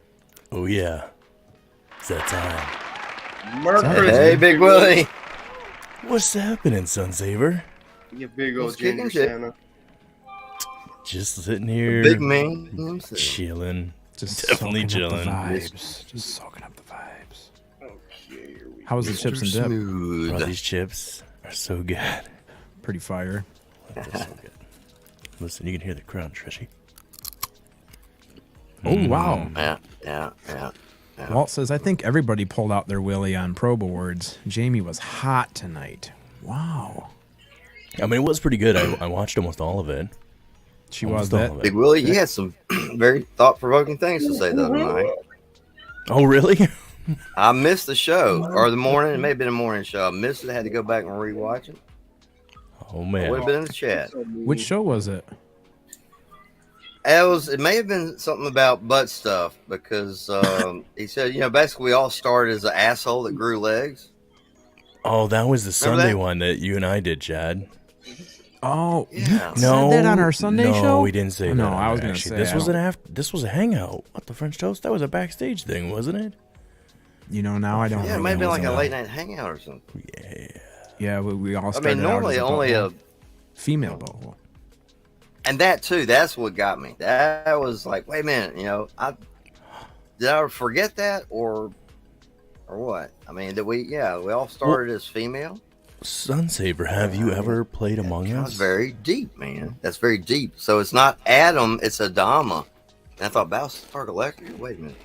Oh, yeah. It's that time. Hey, Big Willie. What's happening, Sunsaver? You big old What's kicking ginger shit? Santa. Just sitting here, Big man. chilling. Just Definitely soaking up the chilling. vibes. Just soaking up the vibes. Okay, here we How was the chips and dip? Bro, these chips are so good. Pretty fire. They're so good. Listen, you can hear the crunch, Reggie. Oh, wow. Yeah. Walt says, I think everybody pulled out their willy on Probe Awards. Jamie was hot tonight. Wow. I mean, it was pretty good. I watched almost all of it. She was that. Big Willie, you had some very thought-provoking things to say the other night. Oh, really? I missed the show, or the morning. It may have been a morning show. I missed it. I had to go back and rewatch it. Oh, I man. would have been in the chat. Which show was it? It may have been something about butt stuff because he said, basically we all started as an asshole that grew legs. Oh, that was the Remember Sunday that? one that you and I did, Chad. Oh, Yeah. No, said that on our Sunday no, show? we didn't say No, that. I was gonna actually. say, This I was don't- This was a hangout. What, the French toast? That was a backstage thing, wasn't it? Now I don't Yeah, it really may have been know. like a late night hangout or something. Yeah, we all I started mean, out normally as only a female bowl. and that too. That's what got me. That was like, wait a minute, did I forget that or what? I mean, we all started as female. Sunsaver, have you ever played Among That's Us? very deep, man. That's very deep. So it's not Adam, it's Adama. And I thought, Battlestar Galactica? Wait a minute.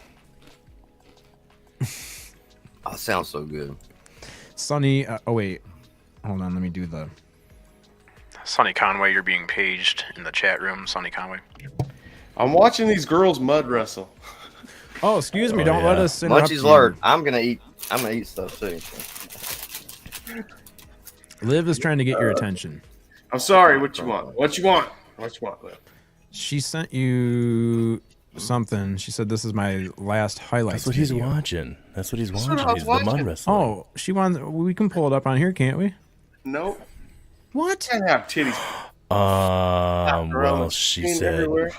Oh, sounds so good. Sonny, oh wait, hold on, let me do the. Sonny Conway, you're being paged in the chat room. Sonny Conway. I'm watching these girls mud wrestle. Oh, excuse me, Oh, don't let yeah. us interrupt Munchie's you. Lord. I'm gonna eat stuff too. Liv is trying to get your attention. I'm sorry. What you want? What you want? What you want, Liv? She sent you something. She said this is my last highlight. That's what he's watching. That's what he's That's watching. what I was He's the mud watching. wrestling. Oh, she wants. We can pull it up on here, can't we? Nope. What? Can't have titties. Well, she Seen said everywhere.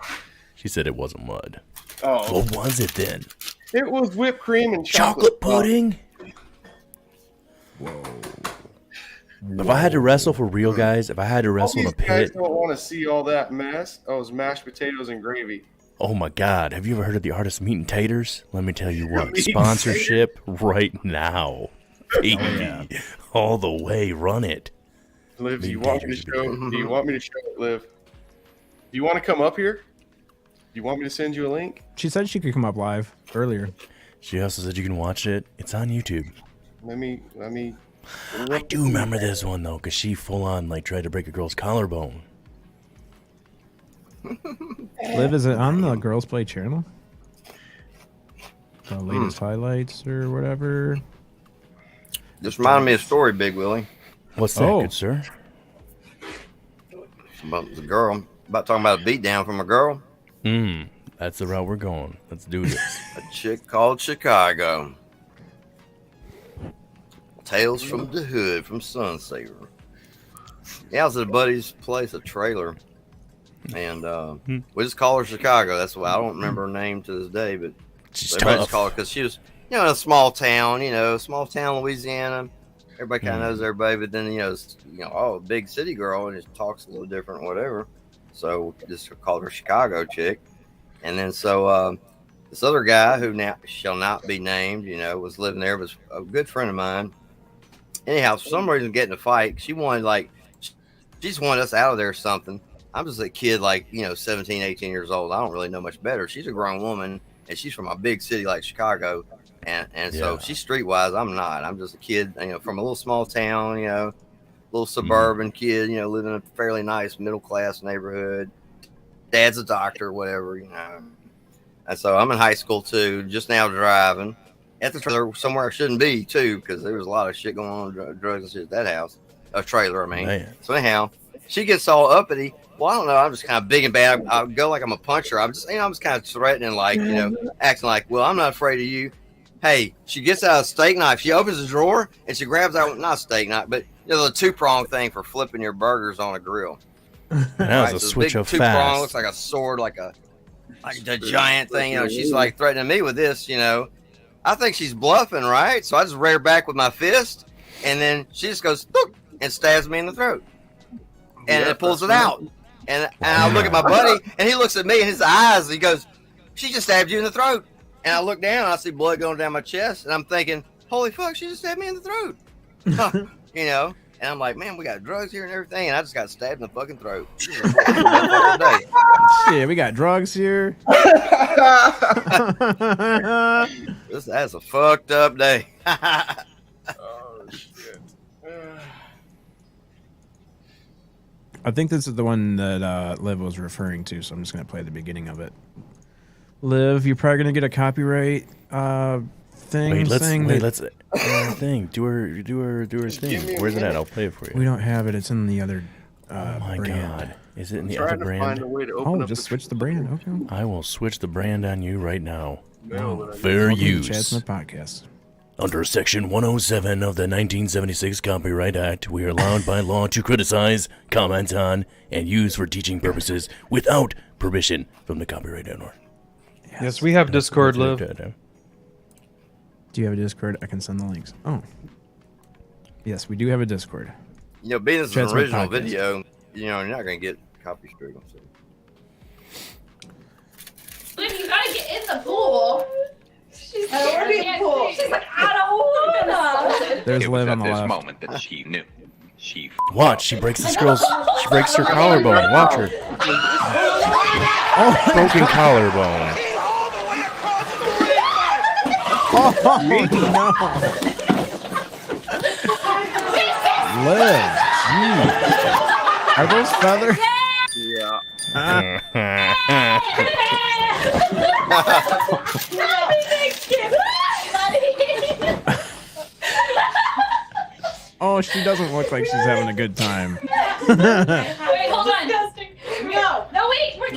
it wasn't mud. Oh, What was it then? it was whipped cream and Chocolate pudding? If I had to wrestle for real, guys, if I had to All wrestle in these a guys pit, don't want to see all that mess. Oh, it's mashed potatoes and gravy. oh my God, have you ever heard of the artist Meat and Taters? Let me tell you what, Meat and sponsorship right now. Baby. All the way, run it. Liv, do you Meat want me to taters would show? be Do you want me to show it, Liv? Do you want to come up here? Do you want me to send you a link? She said she could come up live earlier. She also said you can watch it. It's on YouTube. Let me. I do remember this one though, because she full on like tried to break a girl's collarbone. Liv, is it on the Girls Play channel? The latest highlights or whatever. Just reminded me of a story, Big Willie. What's that, Oh. good sir? About the girl. About talking about a beatdown from a girl. That's the route we're going. Let's do this. A chick called Chicago. Tales from the Hood from Sunsaver. Yeah, I was at a buddy's place, a trailer. And we just call her Chicago. That's why I don't remember her name to this day, but She's everybody just tough. call her because she was, in a small town, small town Louisiana. Everybody kind of knows everybody, but then a big city girl, and it talks a little different, whatever. So just called her Chicago chick. And then so this other guy who now shall not be named, was living there, was a good friend of mine. Anyhow, for some reason, getting a fight, she just wanted us out of there or something. I'm just a kid, 17, 18 years old. I don't really know much better. She's a grown woman, and she's from a big city like Chicago. And so she's streetwise. I'm not. I'm just a kid, from a little small town, little suburban kid, living in a fairly nice middle class neighborhood. Dad's a doctor, whatever, And so I'm in high school too, just now driving at the trailer somewhere I shouldn't be too, because there was a lot of shit going on, drugs and shit at that house, a trailer. I mean, Man. so anyhow, she gets all uppity. Well, I don't know. I'm just kind of big and bad. I go like I'm a puncher. I'm just, I'm just kind of threatening, acting like, well, I'm not afraid of you. Hey, she gets out a steak knife. She opens the drawer and she grabs out, not a steak knife, but the 2-prong thing for flipping your burgers on a grill. That was a so switch big of 2-prong, fast. looks like a sword, like the giant thing. She's like threatening me with this, I think she's bluffing, right? So I just rear back with my fist, and then she just goes "Thook," and stabs me in the throat, and it pulls it out. And I look at my buddy, and he looks at me, and his eyes, he goes, "She just stabbed you in the throat." And I look down, and I see blood going down my chest, and I'm thinking, "Holy fuck, she just stabbed me in the throat." You know, and I'm like, "Man, we got drugs here and everything," and I just got stabbed in the fucking throat. Shit, we got drugs here. That's a fucked up day. Oh shit. I think this is the one that Liv was referring to, so I'm just gonna play the beginning of it. Liv, you're probably gonna get a copyright thing. Let's thing. Do her thing. Where's it at? I'll play it for you. We don't have it. It's in the other. Oh my brand. god! Is it in the other brand? Oh, just switch the brand. Okay. I will switch the brand on you right now. No, Fair use. Chad Smith podcast. Under Section 107 of the 1976 Copyright Act, we are allowed by law to criticize, comment on, and use for teaching purposes without permission from the copyright owner. Yes, we have Discord, Liv. Do you have a Discord? I can send the links. Oh. Yes, we do have a Discord. You know, being this is Chad an Smith original podcast. video, you know, you're not going to get copy straight. Liv, you gotta get in the pool. She's already in the pool. She's like, I don't wanna. There's Liv on the this left. moment that she knew. She Watch, she breaks this girl's. She breaks her collarbone. Watch her. Oh, broken collarbone. Oh no. Liv, geez. Are those feathers? Yeah. Oh, she doesn't look like she's having a good time. Wait, hold on. No. No, wait. Lord.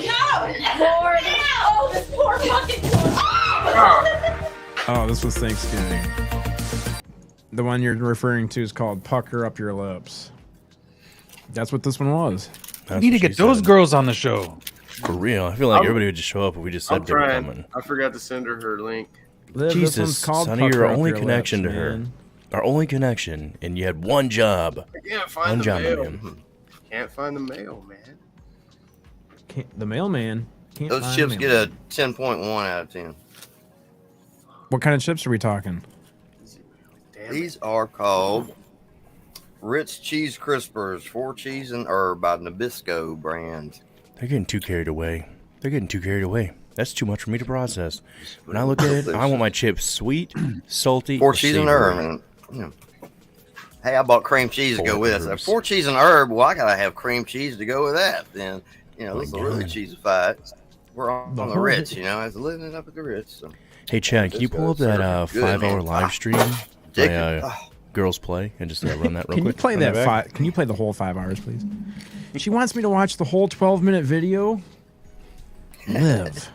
Oh, this poor fucking. Oh, this was Thanksgiving. The one you're referring to is called Pucker Up Your Lips. That's what this one was. We need to get those girls on the show. For real. I feel like everybody would just show up if we just I'm said they were trying. coming. I forgot to send her link. Liv, this Jesus, one's called Sonny, Pucker your Up only Your connection Lips, to her. man. Our only connection, and you had one job. I can't find One the job, mail. man. Can't find the mail, man. The mailman. Can't Those find chips the get mailman. a 10.1 out of 10. What kind of chips are we talking? These are called Ritz Cheese Crispers, 4 cheese and herb by Nabisco brand. They're getting too carried away. That's too much for me to process. When I look at it, I want my chips sweet, salty, 4 cheese and savory. herb. And, you know, hey, I bought cream cheese to go with it. So 4 cheese and herb. Well, I gotta have cream cheese to go with that. Then, you know, this will really cheesified. We're on the Ritz, you know, as living up at the Ritz. So. Hey, Chad, can you pull up that 5-hour live stream by Oh. Girls Play and just run that real Can you quick? play Run that back? Can you play the whole 5 hours, please? She wants me to watch the whole 12-minute video. Liv.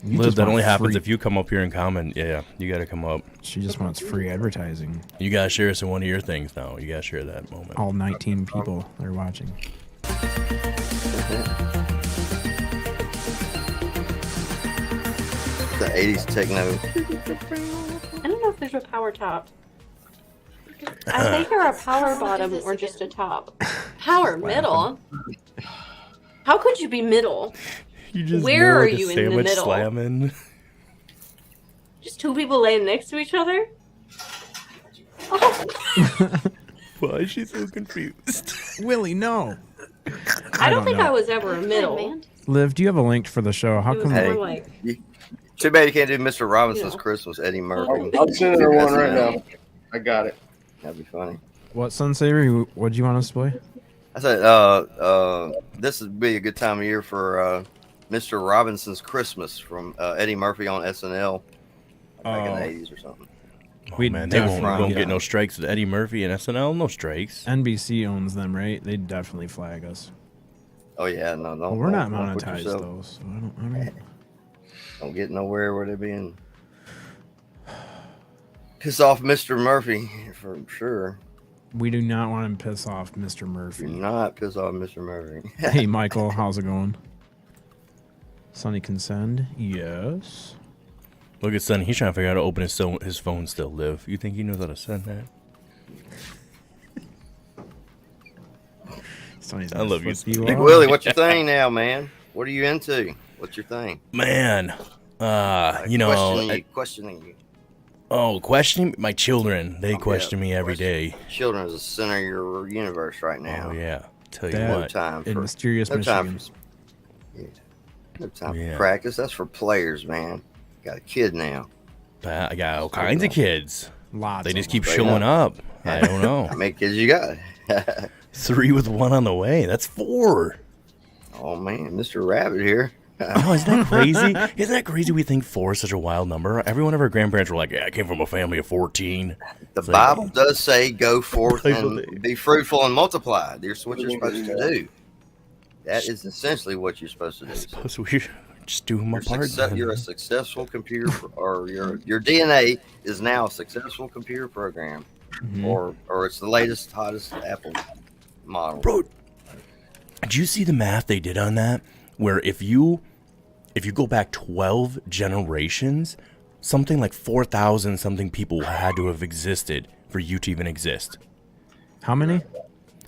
Liv, that only happens if you come up here and comment. Yeah, you gotta come up. She just wants free advertising. You gotta share us in one of your things now. You gotta share that moment. All 19 people that are watching. The 80s techno. I don't know if there's a power top. I think you're a power bottom or just a top. Power middle? How could you be middle? You just Where know, are like a you in the sandwich middle? slamming. Just 2 people laying next to each other? Why is she so confused? Willie, no. I don't think know. I was ever a middle. Liv, do you have a link for the show? How It was come? more Hey. like, Too bad you can't do Mr. Robinson's Yeah. Christmas, Eddie Murphy. I'm sending her one right now. I got it. That'd be funny. What, Sunsaver? What do you want us to play? I said, this would be a good time of year for Mr. Robinson's Christmas from Eddie Murphy on SNL back in the 80s or something. Oh, man, they won't get no strikes with Eddie Murphy and SNL. No strikes. NBC owns them, right? They'd definitely flag us. Oh, yeah, no. Well, we're not don't put monetized, yourself- though, so I mean... Don't get nowhere where they're being piss off Mr. Murphy for sure. We do not want to piss off Mr. Do Murphy. not piss off Mr. Murphy. Hey, Michael, how's it going? Sonny can send. Yes. Look at Sonny. He's trying to figure out how to open his phone still live. You think he knows how to send that? I love you. Big Willie, what's your thing now, man? What are you into? What's your thing? Man, you know, questioning you. Oh, questioning my children. They question me every day. Children is the center of your universe right now. Oh yeah, tell you That what. Time in for mysterious no time machines. No time for practice. That's for players, man. Got a kid now. I got all kinds of kids. Lots. They just keep showing up. I don't know. How many kids you got? 3 with 1 on the way. That's 4. Oh man, Mr. Rabbit here. Oh, isn't that crazy? Isn't that crazy? We think 4 is such a wild number. Every one of our grandparents were like, "Yeah, I came from a family of 14." The Bible does say, "Go forth and be fruitful and multiply." That's what you're supposed to do. That is essentially what you're supposed to do. I suppose we're just doing my part. You're a successful computer, or your DNA is now a successful computer program, or it's the latest, hottest Apple model. Bro, did you see the math they did on that? Where if you go back 12 generations, something like 4,000 something people had to have existed for you to even exist. How many?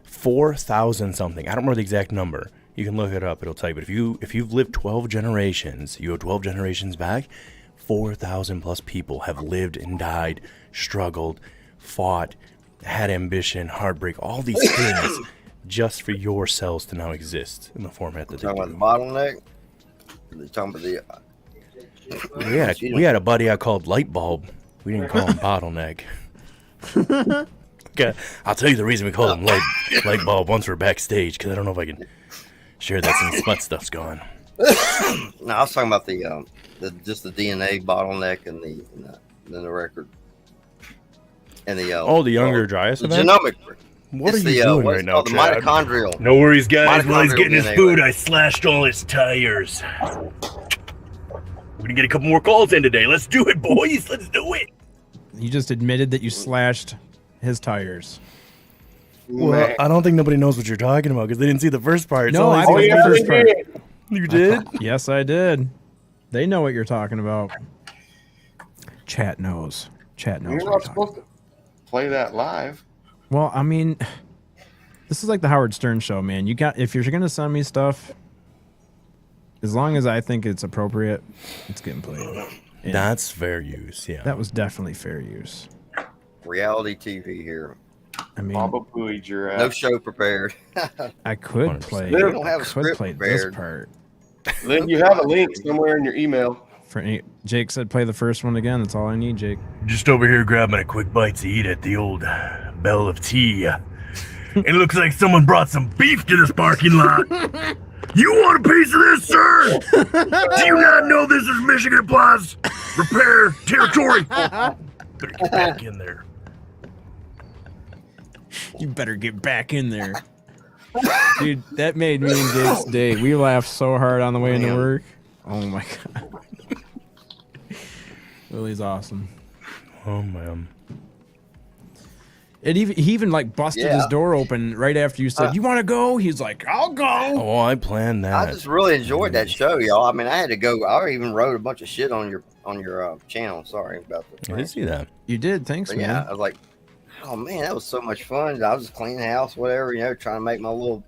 4,000 something. I don't remember the exact number. You can look it up. It'll tell you. But if you've lived 12 generations, you go 12 generations back, 4,000 plus people have lived and died, struggled, fought, had ambition, heartbreak, all these things just for your cells to now exist in the format that they do. Talking about the bottleneck? They're talking about the... We had a buddy I called Light Bulb. We didn't call him Bottleneck. Okay, I'll tell you the reason we called him Light Bulb once we're backstage, because I don't know if I can share that since smut stuff's gone. No, I was talking about the just the DNA bottleneck and the record. And the the Younger Dryas event? genomic. What are you doing right now, The Chad? mitochondrial. No worries, guys. While he's getting his DNA food, I slashed all his tires. We're gonna get a couple more calls in today. Let's do it, boys. Let's do it. You just admitted that you slashed his tires. Well, I don't think nobody knows what you're talking about because they didn't see the first part. No, I did the first part. You did? Yes, I did. They know what you're talking about. Chat knows. Chat knows. You're not supposed to play that live. Well, I mean, this is like the Howard Stern show, man. If you're gonna send me stuff, as long as I think it's appropriate, it's getting played. And that's fair use. Yeah, that was definitely fair use. Reality TV here. I mean, no show prepared. I could play. We don't have a could script play prepared. this part. Then you have a link somewhere in your email. Jake said, "Play the first one again." That's all I need, Jake. Just over here grabbing a quick bite to eat at the old Bell of Tea. It looks like someone brought some beef to this parking lot. You want a piece of this, sir? Do you not know this is Michigan Plus repair territory? Better get back in there. You better get back in there. Dude, that made me and Jake's day. We laughed so hard on the way into work. Oh my god. Willie's awesome. Oh man. He even like busted his door open right after you said, "You want to go?" He's like, "I'll go." Oh, I planned that. I just really enjoyed that show, y'all. I mean, I had to go. I even wrote a bunch of shit on your channel. Sorry about that. I did see that. You did. Thanks, But man. yeah, I was like, oh man, that was so much fun. I was just cleaning the house, whatever, trying to make my little,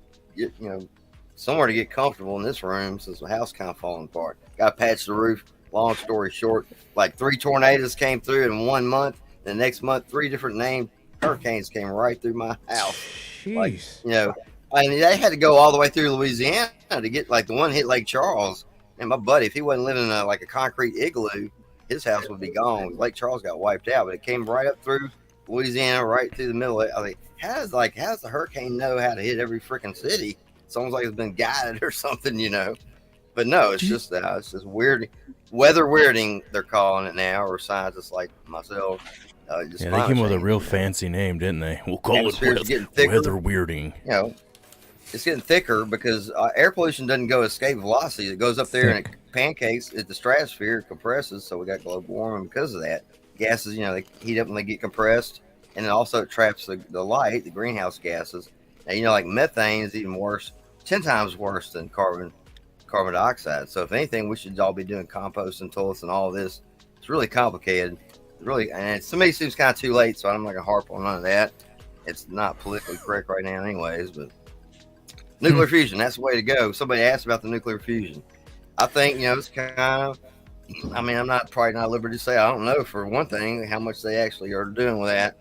somewhere to get comfortable in this room since the house kind of falling apart. Got to patch the roof. Long story short, like 3 tornadoes came through in 1 month. The next month, 3 different named hurricanes came right through my house. Jeez. Like, I mean, they had to go all the way through Louisiana to get, like, the one hit Lake Charles. And my buddy, if he wasn't living in a concrete igloo, his house would be gone. Lake Charles got wiped out, but it came right up through Louisiana, right through the middle of it. I was like, how's the hurricane know how to hit every freaking city? It's almost like it's been guided or something, But no, it's just weird. Weather weirding, they're calling it now, or scientists like myself. They came up with a real fancy name, didn't they? We'll call it weather weirding. It's getting thicker because air pollution doesn't go escape velocity. It goes up there and it pancakes at the stratosphere, it compresses. So we got global warming because of that. Gases, they heat up when they get compressed, and then also it traps the light, the greenhouse gases. Now, like methane is even worse, 10 times worse than carbon dioxide. So if anything, we should all be doing composting toilets and all this It's really complicated. Really, and to me, it seems kind of too late. So I'm not gonna harp on none of that. It's not politically correct right now, anyways. But nuclear fusion, that's the way to go. Somebody asked about the nuclear fusion. I think, it's kind of, I mean, I'm probably not at liberty to say, I don't know, for one thing, how much they actually are doing with that.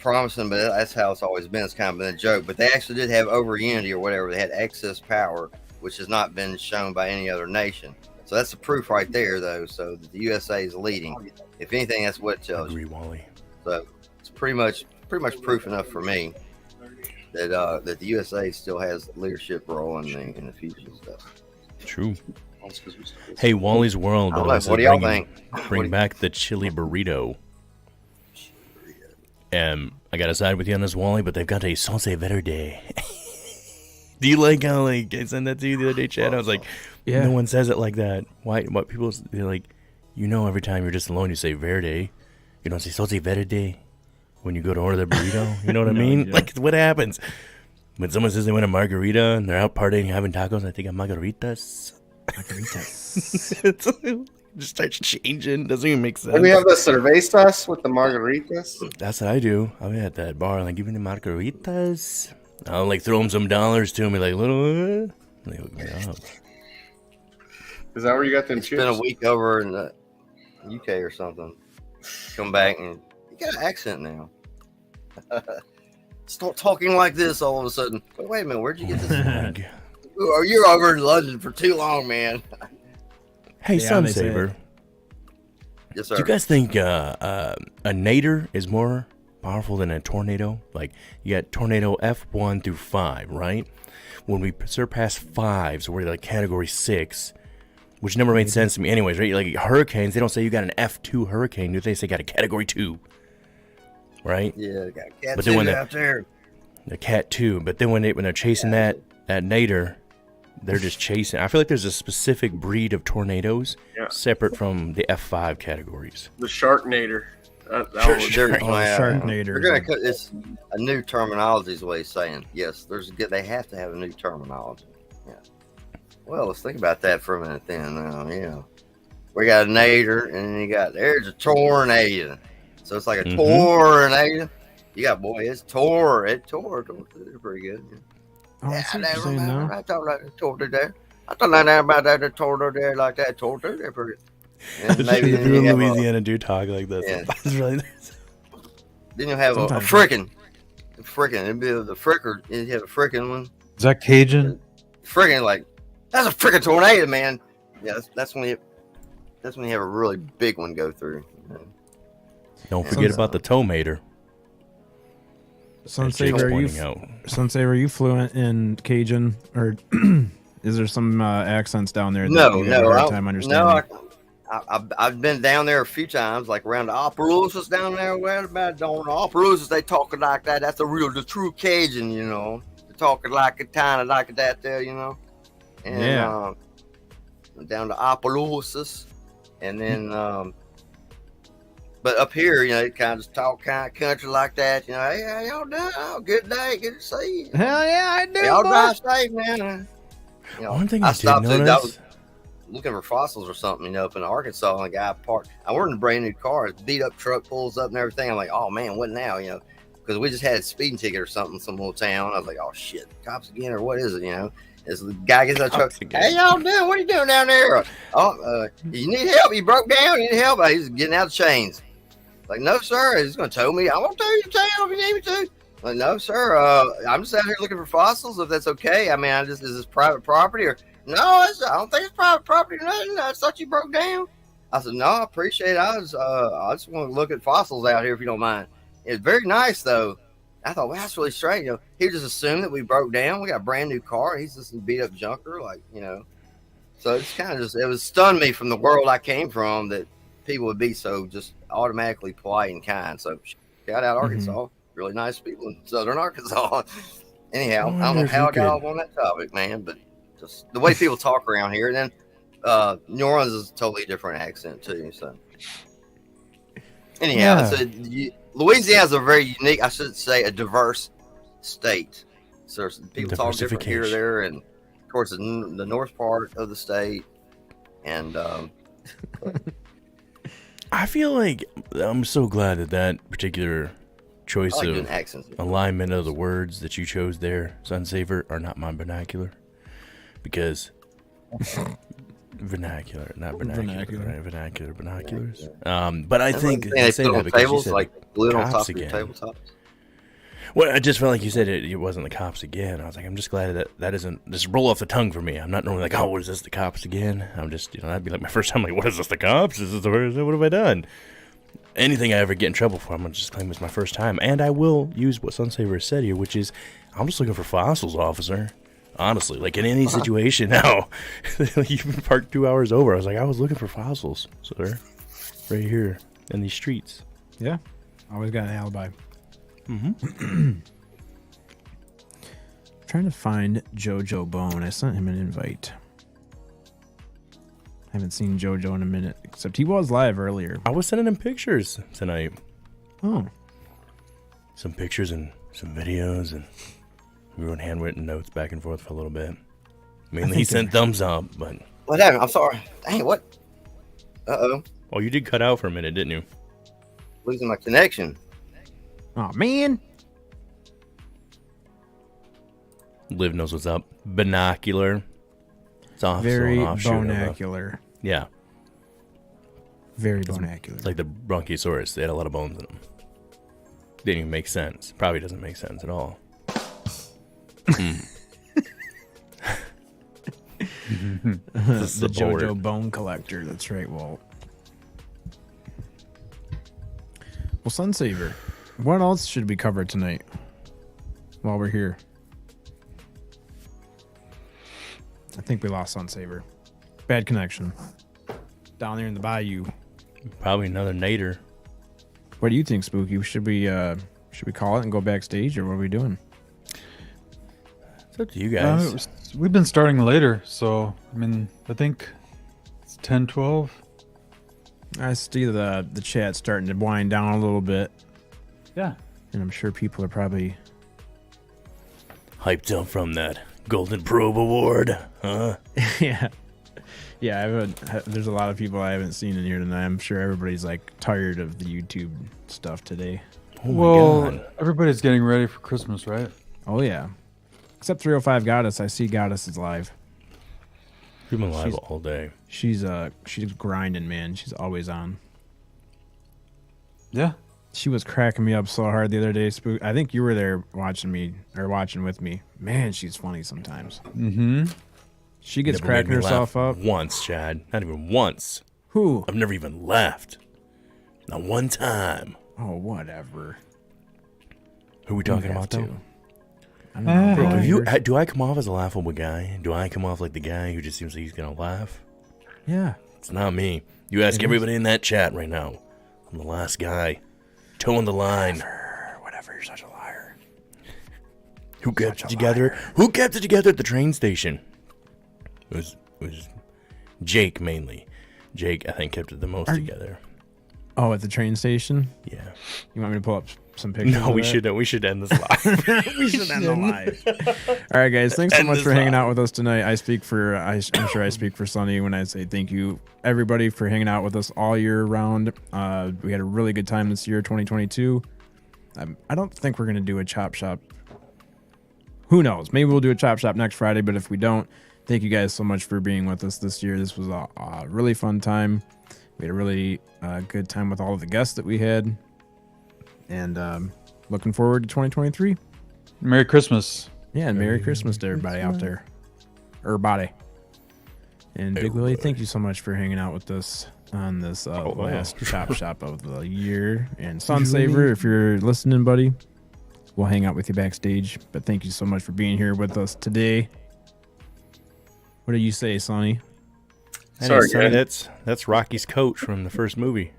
Promising, but that's how it's always been. It's kind of been a joke. But they actually did have over unity or whatever. They had excess power, which has not been shown by any other nation. So that's the proof right there, though. So that the USA is leading. If anything, that's what it tells you. Wally. So it's pretty much proof enough for me that the USA still has leadership role in the fusion stuff. True. Hey, Wally's World. What do y'all think? Bring back the chili burrito. I gotta side with you on this, Wally, but they've got a Sunsaver day. Do you like how I sent that to you the other day, Chad? I was like, no one says it like that. Why? What people? They're like, every time you're just alone, you say verde. You don't say Sunsaver day when you go to order the burrito. You know what I mean? Like, what happens when someone says they want a margarita and they're out partying having tacos? I think I'm margaritas. Just starts changing. Doesn't even make sense. Do we have the cervezas with the margaritas? That's what I do. I'm at that bar, like, give me the margaritas. I'll throw them some dollars to me, like, little. They hook me up. Is that where you got them chips? Spent a week over in the UK or something. Come back and you got an accent now. Start talking like this all of a sudden. Wait a minute, where'd you get this? Oh, you're over in London for too long, man. Hey, Sunsaver. Yes, sir. Do you guys think a nader is more powerful than a tornado? Like, you got tornado F1 through 5, right? When we surpass 5, so we're like category 6, which never made sense to me anyways, right? Like hurricanes, they don't say you got an F2 hurricane. They say you got a category 2, right? Yeah, got cat 2 out there. The cat 2, but then when they're chasing that nader, they're just chasing. I feel like there's a specific breed of tornadoes separate from the F5 categories. The Sharknader. Sharknader. It's a new terminology is what he's saying. Yes, they have to have a new terminology. Yeah. Well, let's think about that for a minute then. We got a nader, and then there's a tornado. So it's like a tornado. You got, it's tore. It tore. Pretty good. Yeah. Oh, I see what you're saying now. I thought like torture there. I thought like that about that torture there, like that torture there. Maybe if you're in Louisiana, do talk like this. Yeah. That's really nice. Then you'll have a frickin'. It'd be the fricker. You have a frickin' one. Is that Cajun? Frickin', like, that's a frickin' tornado, man. Yeah, that's when you have a really big one go through. Don't forget about the tomater. Sunsaver, are you fluent in Cajun, or is there some accents down there that you have a hard time understanding? No, I've been down there a few times, like around the Opelousas down there. What about down the Opelousas? They talking like that. That's the true Cajun, They're talking like it, kind of like that there, And down to Opelousas, and then. But up here, it kind of just talk kind of country like that. Hey, how y'all doing? Oh, good day, good to see you. Hell yeah, I do. Y'all drive safe, man. One thing I stopped I was looking for fossils or something, up in Arkansas, and a guy parked. I were in a brand new car. His beat up truck pulls up and everything. I'm like, oh man, what now? Because we just had a speeding ticket or something, some little town. I was like, oh shit, cops again, or what is it? As the guy gets out the truck, hey, y'all doing? What are you doing down there? You need help? You broke down? You need help? He's getting out of chains. Like, no, sir. He's going to tow me. I won't tow you to town if you need me to. Like, no, sir. I'm just out here looking for fossils, if that's okay. I mean, is this private property or no? I don't think it's private property or nothing. I thought you broke down. I said, no, I appreciate it. I just want to look at fossils out here if you don't mind. It's very nice though. I thought, well, that's really strange. He just assumed that we broke down. We got a brand new car. He's just a beat up junker, So it's kind of it was stunned me from the world I came from that people would be so just automatically polite and kind. So shout out Arkansas. Really nice people in southern Arkansas. Anyhow, I don't know how I got off on that topic, man, but just the way people talk around here. And then New Orleans is a totally different accent too. So anyhow, Louisiana is a very unique, I should say, a diverse state. So people talk different here or there, and of course the north part of the state, and I feel like I'm so glad that particular choice I like of doing accents. alignment of the words that you chose there, Sunsaver, are not my vernacular. Because vernacular, not vernacular, right? Vernacular, binoculars. But I think they say put that on because you tables, said like glued on cops top of your again. tabletops. Well, I just felt like you said it wasn't the cops again. I was like, I'm just glad that isn't just roll off the tongue for me. I'm not normally like, oh, what is this, the cops again? I'm just, that'd be like my first time, like, what is this, the cops? What have I done? Anything I ever get in trouble for, I'm gonna just claim it's my first time, and I will use what Sunsaver said here, which is, I'm just looking for fossils, officer. Honestly, like in any situation now, you've been parked 2 hours over. I was like, I was looking for fossils, sir, right here in these streets. Yeah, always got an alibi. Trying to find Jojo Bone. I sent him an invite. Haven't seen Jojo in a minute, except he was live earlier. I was sending him pictures tonight. Oh. Some pictures and some videos, and we wrote handwritten notes back and forth for a little bit. Mainly he sent thumbs up, but... What happened? I'm sorry. Dang, what? Uh-oh. Oh, you did cut out for a minute, didn't you? Losing my connection. Oh, man. Liv knows what's up. Binocular. It's off. Very offshoot bonacular. Yeah. Very bonacular. Like the Bronchiosaurus. They had a lot of bones in them. Didn't even make sense. Probably doesn't make sense at all. The Jojo Bone Collector. That's right, Walt. Well, Sunsaver, what else should we cover tonight while we're here? I think we lost Sunsaver. Bad connection. Down there in the bayou. Probably another nader. What do you think, Spooky? Should we call it and go backstage, or what are we doing? It's up to you guys. We've been starting later, so I mean, I think it's 10, 12. I see the chat starting to wind down a little bit. Yeah. And I'm sure people are probably hyped up from that Golden Probe Award, huh? Yeah. Yeah, there's a lot of people I haven't seen in here tonight. I'm sure everybody's like tired of the YouTube stuff today. Oh well, my God. Everybody's getting ready for Christmas, right? Oh, yeah. Except 305 Goddess. I see Goddess is live. She's been live all day. She's grinding, man. She's always on. Yeah. She was cracking me up so hard the other day, Spook. I think you were there watching with me. Man, she's funny sometimes. Mm-hmm. She gets cracking herself up. Once, Chad. Not even once. Who? I've never even laughed. Not one time. Oh, whatever. Who are we talking about, though? I don't know. Bro, do I come off as a laughable guy? Do I come off like the guy who just seems like he's going to laugh? Yeah. It's not me. You ask everybody in that chat right now. I'm the last guy. Toeing the line. Whatever, you're such a liar. Who kept it together? Who kept it together at the train station? It was Jake mainly. Jake, I think, kept it the most together. Oh, at the train station? Yeah. You want me to pull up some pictures? No, we should end this live. We should end the live. All right, guys. Thanks so much for hanging out with us tonight. I'm sure I speak for Sonny when I say thank you, everybody, for hanging out with us all year round. We had a really good time this year, 2022. I don't think we're going to do a chop shop. Who knows? Maybe we'll do a chop shop next Friday, but if we don't, thank you guys so much for being with us this year. This was a really fun time. We had a really good time with all of the guests that we had. And looking forward to 2023. Merry Christmas. Yeah, and Merry Christmas to everybody out there. Everybody. And Big Willie, thank you so much for hanging out with us on this last chop shop of the year. And Sunsaver, if you're listening, buddy, we'll hang out with you backstage. But thank you so much for being here with us today. What do you say, Sonny? Sorry, guys. That's Rocky's coach from the first movie.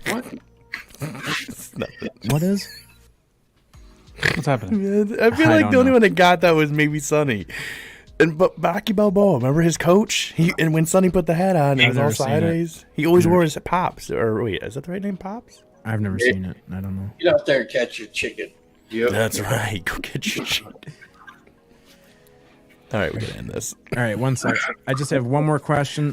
What? What is? What's happening? I feel like the only one that got that was maybe Sonny. And but Rocky Balboa, remember his coach? And when Sonny put the hat on, it was all sideways. He always wore his Pops. Or wait, is that the right name, Pops? I've never seen it. I don't know. Get out there and catch your chicken. Yep. That's right. Go get your chicken. All right, we're gonna end this. All right, one sec. I just have one more question.